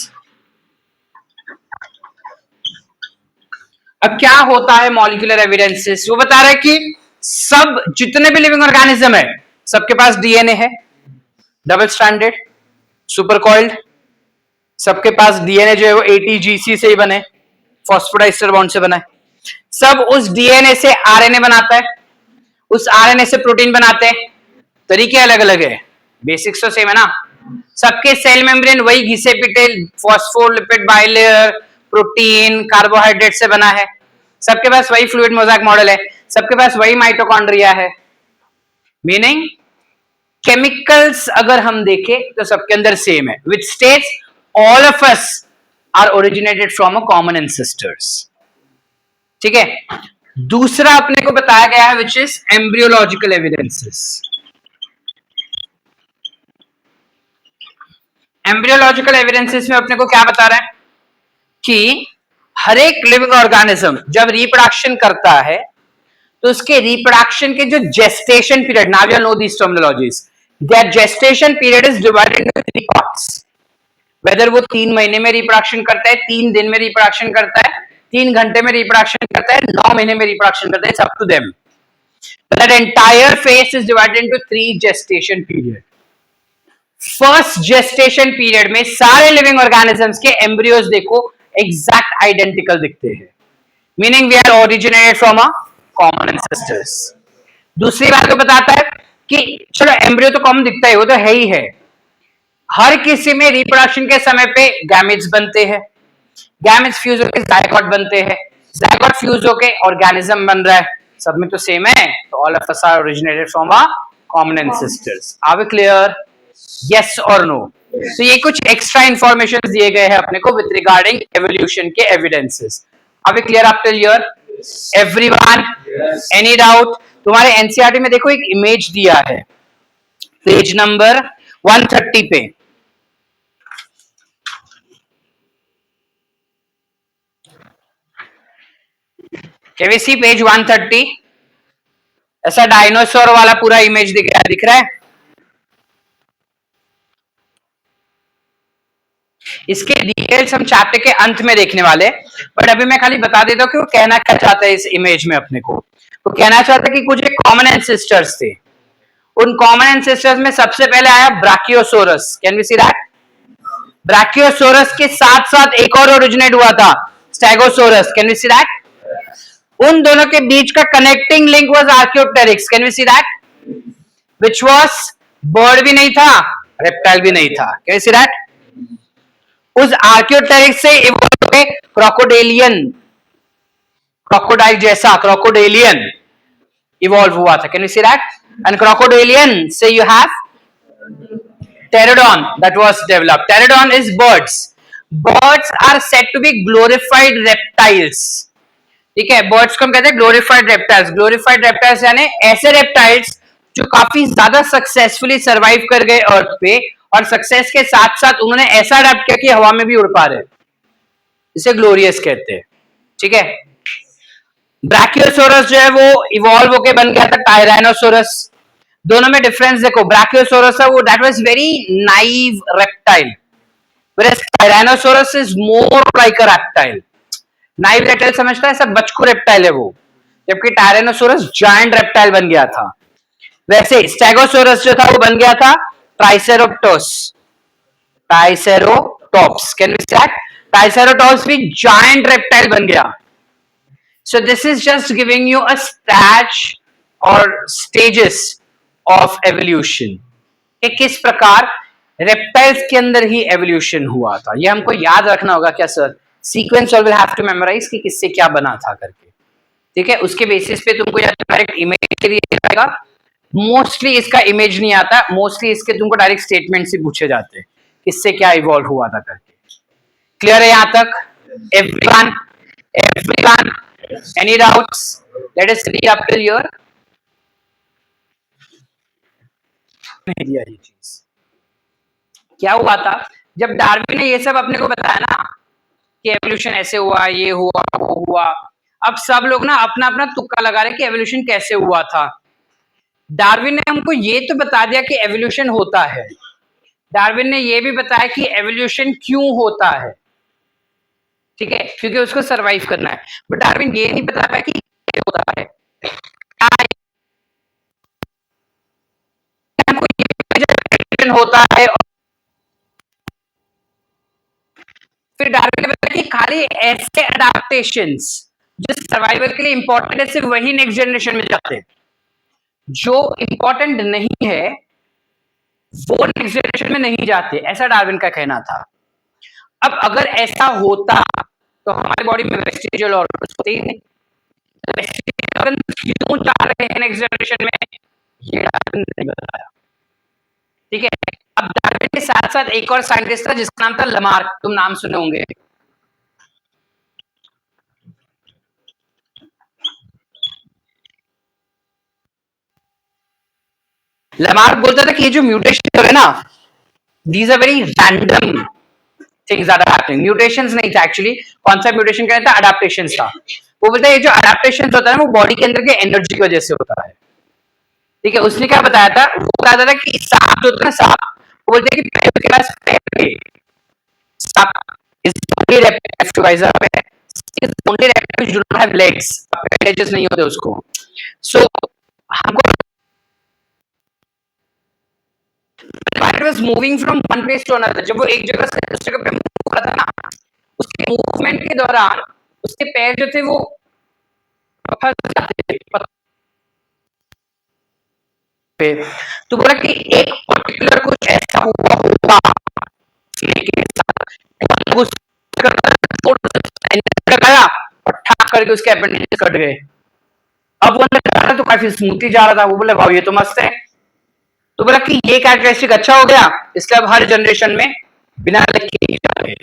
अब क्या होता है मॉलिक्यूलर एविडेंसेस? वो बता रहा है कि सब जितने भी लिविंग ऑर्गेनिज्म है सबके पास डीएनए है, डबल स्ट्रैंडेड, सुपर कॉइल्ड, सबके पास डीएनए जो है वो एटीजीसी से ही बने, फॉस्फोडाइस्टर बॉन्ड से बना है। सब उस डीएनए से आरएनए बनाता है, उस आरएनए से प्रोटीन बनाते हैं, तरीके अलग अलग है, बेसिक्स तो सेम है ना। सबके सेल मेम्ब्रेन वही घिसे पिटे फॉस्फोलिपिड बाइलेयर, प्रोटीन, कार्बोहाइड्रेट से बना है, सबके पास वही फ्लूइड मोज़ाइक मॉडल है, सबके पास वही माइटोकॉन्ड्रिया है। मीनिंग केमिकल्स अगर हम देखें तो सबके अंदर सेम है, which states all of us are originated from a common ancestors. ठीक है, दूसरा अपने को बताया गया है which is embryological evidences. Embryological evidences में अपने को क्या बता रहा है कि हर एक लिविंग ऑर्गेनिज्म जब रिप्रोडक्शन करता है तो उसके रिप्रोडक्शन के जो gestation period, now you know these terminologies, that gestation period is divided into 3 parts. Whether वो 3 महीने में रिप्रोडक्शन करता है, 3 दिन में रिप्रोडक्शन करता है, 3 घंटे में रिप्रोडक्शन करता है, 9 महीने में रिप्रोडक्शन करता है, it's up to them. That entire phase is divided into 3 gestation period. First gestation period में सारे लिविंग ऑर्गेनिजम्स के एम्ब्रियोज देखो एग्जैक्ट आइडेंटिकल दिखते हैं, meaning we are originated from a common ancestors. दूसरी बात को बताता है कि चलो एम्ब्रियो तो कॉमन दिखता है, वो तो है ही है. हर किसी में रिप्रोडक्शन के समय पे गैमेट्स बनते हैं, गैमेट्स फ्यूज होकर जायगोट बनते हैं, जायगोट फ्यूज होकर ऑर्गेनिज्म बन रहा है, सब में तो सेम है, तो all of us are originated from a common ancestors. Are we clear? Yes और नो? तो ये कुछ एक्स्ट्रा इंफॉर्मेशन दिए गए हैं अपने को विद रिगार्डिंग एवोल्यूशन के evidences. Are we clear up till here everyone? Any doubt? तुम्हारे एनसीईआरटी में देखो एक इमेज दिया है पेज नंबर 130 पे. Can we see page 130? ऐसा डायनासोर वाला पूरा इमेज दिख रहा है. इसके डिटेल्स हम चैप्टर के अंत में देखने वाले, बट अभी मैं खाली बता देता हूँ कि वो कहना क्या चाहता है इस इमेज में अपने को. वो कहना चाहता है कि कुछ एक कॉमन एंसेस्टर्स थे, उन कॉमन एंसेस्टर्स में सबसे पहले आया brachiosaurus. Can we see that? Brachiosaurus के साथ साथ एक और ओरिजिनेट हुआ था, stegosaurus. Can we see that? उन दोनों के बीच का connecting link was archaeopteryx. Can we see that? Which was bird भी नहीं था, रेप्टाइल भी नहीं था. Can we see that? उस आर्कियोप्टेरिक्स से इवॉल्व हुए क्रोकोडेलियन, क्रोकोडाइल जैसा क्रोकोडेलियन इवॉल्व हुआ था. Can we see that? And crocodilian से you have pterodon that was developed. Pterodon is birds. Birds are said to be glorified reptiles. ठीक है, बर्ड्स को हम कहते हैं ग्लोरिफाइड रेप्टाइल्स. ग्लोरिफाइड रेप्टाइल्स यानी ऐसे रेप्टाइल्स जो काफी ज्यादा सक्सेसफुली सरवाइव कर गए अर्थ पे, और सक्सेस के साथ साथ उन्होंने ऐसा अडेप्ट किया कि हवा में भी उड़ पा रहे, इसे ग्लोरियस कहते हैं. ठीक है. ब्राकियोसोरस जो है वो इवॉल्व होके बन गया था टायरानोसोरस. दोनों में डिफरेंस देखो, ब्राकियोसोरस है वो that was very naive reptile, whereas Tyrannosaurus is more like a reptile. Naive reptile समझता है, सब बचकू रेप्टाइल है वो, जबकि टायरानोसोरस जायंट रेप्टाइल बन गया था. वैसे स्टेगोसोरस जो था वो बन गया था triceratops, triceratops. Can we say that? Triceratops भी जायंट रेप्टाइल बन गया. So this is just giving you a sketch और स्टेजेस ऑफ एवोल्यूशन कि किस प्रकार रेप्टाइल्स के अंदर ही एवोल्यूशन हुआ था. ये हमको याद रखना होगा. क्या सर? सीक्वेंस और विल हैव टू मेमोराइज कि किससे क्या बना था करके. ठीक है, उसके बेसिस पे तुमको या डायरेक्ट इमेज के लिए जाएगा. मोस्टली इसका इमेज नहीं आता, मोस्टली इसके तुमको डायरेक्ट स्टेटमेंट से पूछे जाते हैं किससे क्या इवॉल्व हुआ था करके. क्लियर है यहां तक? Everyone? Everyone? Any doubts? Let us read up till here. नहीं दिया ये चीज. क्या हुआ था जब डार्विन ने ये सब अपने को बताया ना कि एवोल्यूशन ऐसे हुआ, ये हुआ, वो हुआ, अब सब लोग ना अपना अपना तुक्का लगा रहे कि एवोल्यूशन कैसे हुआ था. डार्विन ने हमको ये तो बता दिया कि एवोल्यूशन होता है, डार्विन ने ये भी बताया कि एवोल्यूशन क्यों होता है. ठीक है, क्योंकि उसको सरवाइव करना है. बट डार्विन ये नहीं बता पाया कि क्या होता है. होता है. फिर डार्विन ने बताया कि खाली ऐसे अडाप्टेशंस जो सर्वाइवल के लिए इंपॉर्टेंट है सिर्फ वही नेक्स्ट जनरेशन में जाते हैं, जो इंपॉर्टेंट नहीं है वो नेक्स्ट जनरेशन में नहीं जाते. ऐसा डार्विन का कहना था. अब अगर ऐसा होता तो हमारी बॉडी में वेस्टिजियल ऑर्गन्स होते ही नहीं. वेस्टिजियल ऑर्गन्स क्यों जा रहे हैं नेक्स्ट जनरेशन में, ये डार्विन ने बताया. ठीक है. अब डार्विन के साथ साथ एक और साइंटिस्ट था जिसका नाम था लमार्क. तुम नाम सुने होंगे. लमार्क बोलता था कि ये जो म्यूटेशन हो रहे ना, these are very random things are happening. Mutations नहीं था एक्चुअली. कौन सा म्यूटेशन कहता था? अडैप्टेशंस था. वो बोलता है ये जो अडैप्टेशंस होता है ना वो बॉडी के अंदर के एनर्जी की वजह से होता है. ठीक है. उसने क्या बताया था? वो बताया था कि सांप जो होता है ना, सांप, वो बोलते हैं कि के पास पैर थे, reptile guys are only reptiles do not have legs, appendages नहीं होते उसको. So हमको it was moving from one place to another. जब वो एक जगह से दूसरी जगह पे मूव कर रहा था ना, उसके मूवमेंट के दौरान उसके पैर जो थे वो फंस जाते थे पे. तो बोला कि एक पर्टिकुलर कुछ ऐसा हुआ होगा के साथ उस लगाया और ठाक करके उसके अपेंडिक्स कट गए. अब वो अंदर तो काफी स्मूथली जा रहा था. वो बोले वाह ये तो मस्त है. तो बोला कि ये कैरेक्टरिस्टिक अच्छा हो गया, इसलिए अब हर जनरेशन में बिना लेग के ही जा रहे.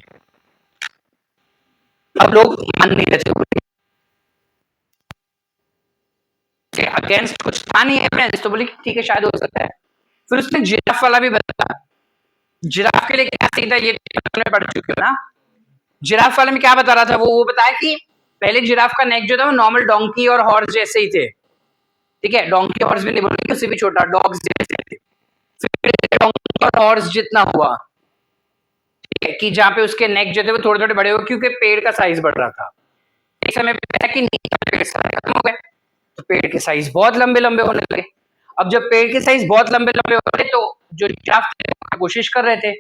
अब लोग मान नहीं रहे अगेंस्ट कुछ था नहीं एविडेंस, तो बोले ठीक है शायद हो सकता है. फिर उसने जिराफ वाला भी बताया. जिराफ के लिए क्या सीन था ये पढ़ चुके हो ना. जिराफ वाले में क्या बता रहा था वो बताया कि पहले जिराफ का नेक जो था वो नॉर्मल डोंकी और हॉर्स जैसे ही थे. ठीक है, डोंकी हॉर्स भी नहीं बोलेंगे, उससे भी छोटा डॉग्स जैसे थे. फिर डोंकी और हॉर्स जितना हुआ, ठीक है, कि जहाँ पे उसके नेक जो थे वो थोड़े थोड़े बड़े हो क्योंकि पेड़ का साइज बढ़ रहा था. एक समय पे कि पेड़ खत्म हो गए तो पेड़ के साइज बहुत लंबे लंबे होने लगे. अब जब पेड़ के साइज बहुत लंबे लंबे हो रहे तो जो जिराफ कोशिश कर रहे थे,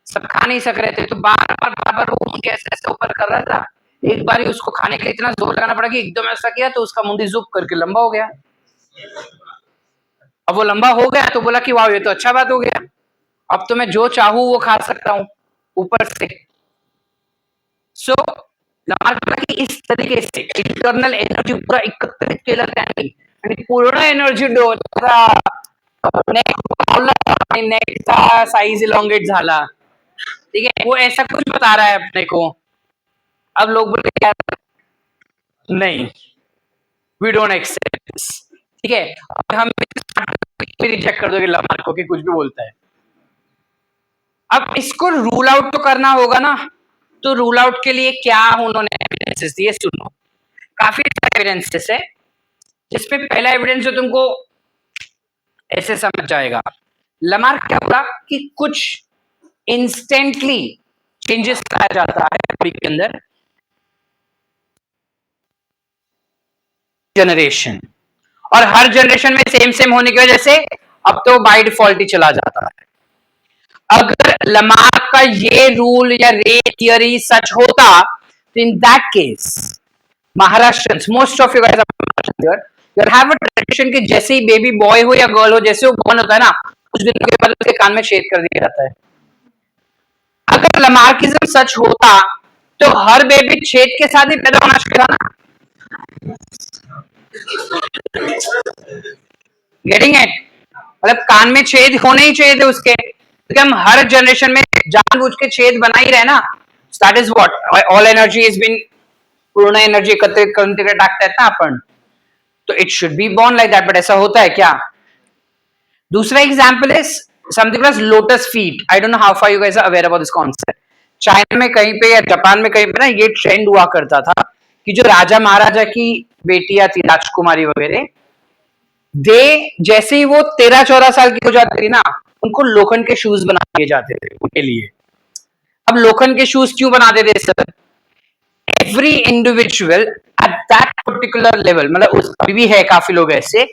सब खा नहीं सक रहे थे, तो बार बार वो मुंडी ऐसे ऊपर कर रहा था. एक बार उसको खाने के लिए इतना जोर लगाना पड़ा कि एकदम ऐसा किया तो उसका मुंडी जुप करके लंबा हो गया. अब वो लंबा हो गया तो बोला कि वाह ये तो अच्छा बात हो गया, अब तो मैं जो चाहूं वो खा सकता हूं ऊपर से. सो कि इस तरीके से इंटरनल एनर्जी पूरा एकत्रित केलं त्यांनी आणि पूर्ण एनर्जी नेकचा साइज इलॉन्गेट झाला. ठीक है, वो ऐसा कुछ बता रहा है अपने को. अब लोग बोलते क्या नहीं, वी डोंट एक्सेप्ट. ठीक है, हम रिजेक्ट कर दोगे लमार्क को कि कुछ भी बोलता है. अब इसको रूल आउट तो करना होगा ना. तो रूल आउट के लिए क्या उन्होंने एविडेंसेस दिए सुनो. काफी एविडेंसेस है, जिसमें पहला एविडेंस जो तुमको ऐसे समझ जाएगा. लमार्क क्या बोला कि कुछ इंस्टेंटली चेंजेस लाया जाता है बॉडी के अंदर जनरेशन, और हर जनरेशन में सेम सेम होने की वजह से अब तो बाय डिफॉल्ट ही चला जाता है. अगर लमार्क का ये रूल या रे थियरी सच होता तो in that case Maharashtrians, most of you guys are have a tradition कि जैसे ही बेबी बॉय हो या गर्ल हो, जैसे वो बॉर्न होता है ना, कुछ दिन के बाद उसके कान में छेद कर दिया जाता है. अगर लमार्किज्म सच होता तो हर बेबी छेद के साथ ही पैदा होना चाहिए था ना. Getting it? मतलब कान में छेद होने ही चाहिए थे उसके, क्योंकि हम हर जनरेशन में जानबूझ के छेद बना ही रहे ना. That is what all energy is been, पूर्ण एनर्जी एकत्रित करने के लिए टाकते हैं ना अपन, तो it should be born like that. But ऐसा होता है क्या? दूसरा example is something like lotus feet. I don't know how far you guys are aware about this concept. China में कहीं पे या जापान में कहीं पे ना ये ट्रेंड हुआ करता था कि जो राजा महाराजा की बेटियां थी, राजकुमारी वगैरह, दे जैसे ही वो 13-14 साल की हो जाती थी ना, उनको लोखंड के शूज बना दिए जाते थे उनके लिए. अब लोखंड के शूज क्यों बनाते थे sir? Every individual at that particular level, मतलब उस अभी भी है काफी लोग ऐसे,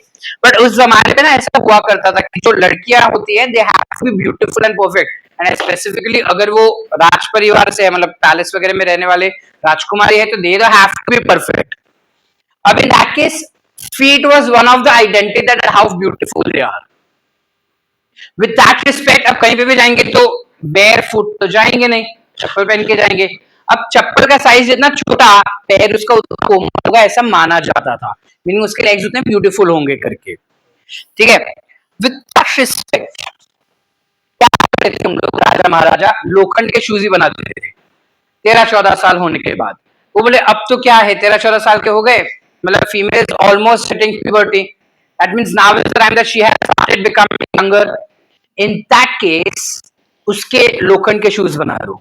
बट उस जमाने में ना ऐसा हुआ करता था कि जो लड़कियां होती है they have to be beautiful and perfect. And specifically अगर वो राज परिवार से है, मतलब पैलेस वगैरह में रहने वाले राजकुमारी है, तो they have to be perfect. अब in that case feet was one of the identity that how beautiful they are. With that respect, अब कहीं पे भी जाएंगे तो bare foot तो जाएंगे नहीं, चप्पल पहन के जाएंगे. अब चप्पल का साइज जितना छोटा, पैर उसका उतना कोमल होगा ऐसा माना जाता था, मीनिंग उसके लेग्स उतने ब्यूटीफुल होंगे करके. ठीक है, विद that respect क्या करते थे हम लोग, राजा महाराजा लोखंड के शूज ही बनाते थे 13-14 साल होने के बाद. वो बोले अब तो क्या है, 13-14 साल के हो गए, मतलब female is almost hitting puberty. That means now is the time that she has started becoming younger. In that case, उसके लोखंड के शूज बना दो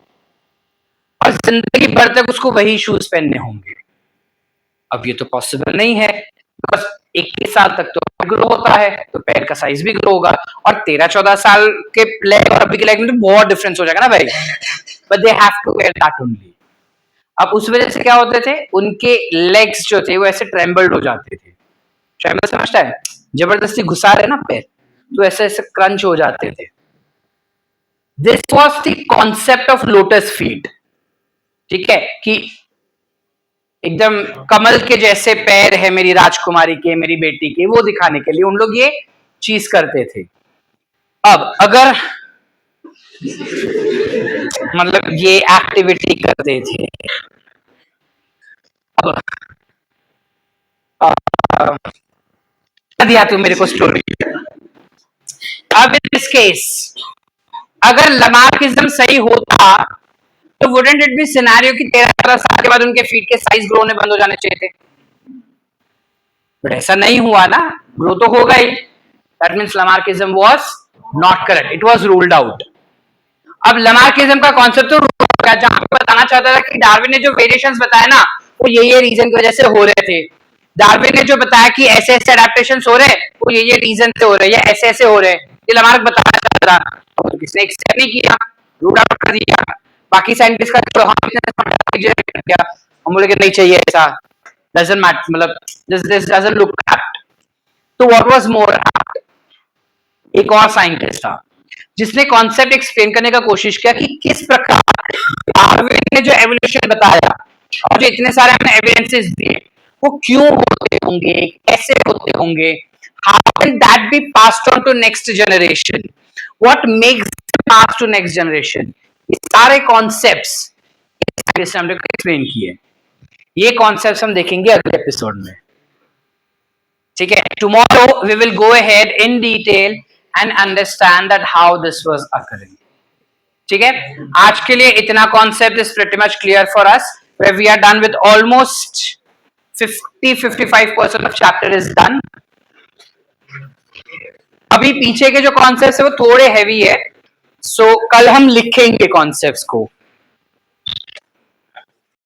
और जिंदगी भर तक उसको वही शूज पहनने होंगे. अब ये तो पॉसिबल नहीं है, बस 21 साल तक तो ग्रो होता है तो पैर का साइज भी ग्रो होगा, और 13-14 साल के लेग और अभी के लेग में तो बहुत डिफरेंस हो जाएगा ना भाई. But they have to wear that only. अब उस वजह से क्या होते थे, उनके लेग्स जो थे वो ऐसे ट्रेम्बल्ड हो जाते थे। ट्रेम्बल समझता है, जबरदस्ती घुसा रहे ना पैर, तो ऐसे ऐसे क्रंच हो जाते थे। This was the concept of lotus feet. ठीक है, कि एकदम कमल के जैसे पैर है मेरी राजकुमारी के, मेरी बेटी के, वो दिखाने के लिए उन लोग ये चीज करते थे। अब अगर मतलब ये एक्टिविटी करते थे, अब दिया तू मेरे को स्टोरी। अब इन दिस केस अगर लमार्किज्म सही होता तो वुडंट इट बी सिनेरियो कि 13 साल के बाद उनके फीट के साइज ग्रो होने बंद हो जाने चाहिए थे, बट ऐसा नहीं हुआ ना, ग्रो तो होगा ही। That means Lamarckism was not correct, it was ruled out. अब लमार्किज्म का कॉन्सेप्ट तो जहां पे बताना चाहता था कि डार्विन ने जो वेरिएशंस बताया ना वो ये रीजन की वजह से हो रहे थे। डार्विन ने जो बताया कि ऐसे ऐसे एडेप्टेशंस हो रहे हैं वो ये रीजन से हो रहे हैं या ऐसे ऐसे हो रहे हैं, ये लमार्क बताना चाहता था, तो किसने एक्सेप्ट नहीं किया, रूल आउट कर दिया। बाकी साइंटिस्ट का जो हम रिजेक्ट कर दिया, हम बोले कि नहीं चाहिए ऐसा, डजंट मैटर, मतलब दिस डजंट लुक एप्ट। तो व्हाट वाज मोर एप्ट, एक और साइंटिस्ट था जिसने कॉन्सेप्ट एक्सप्लेन करने का कोशिश किया कि किस प्रकार डार्विन ने जो एवोल्यूशन बताया और जो इतने सारे हमें एविडेंसेस दिए वो क्यों होते होंगे, कैसे होते होंगे, how can that be passed on to next generation, what makes pass to next generation. ये सारे कॉन्सेप्ट्स हमने एक्सप्लेन किए। ये कॉन्सेप्ट्स हम देखेंगे अगले एपिसोड में। ठीक है, tomorrow we will go ahead in detail and understand that how this was occurring. ठीक है, आज के लिए इतना concept is pretty much clear for us, where we are done with almost 50-55% of chapter is done. अभी पीछे के जो concepts है वो थोड़े heavy है, so कल हम लिखेंगे concepts को।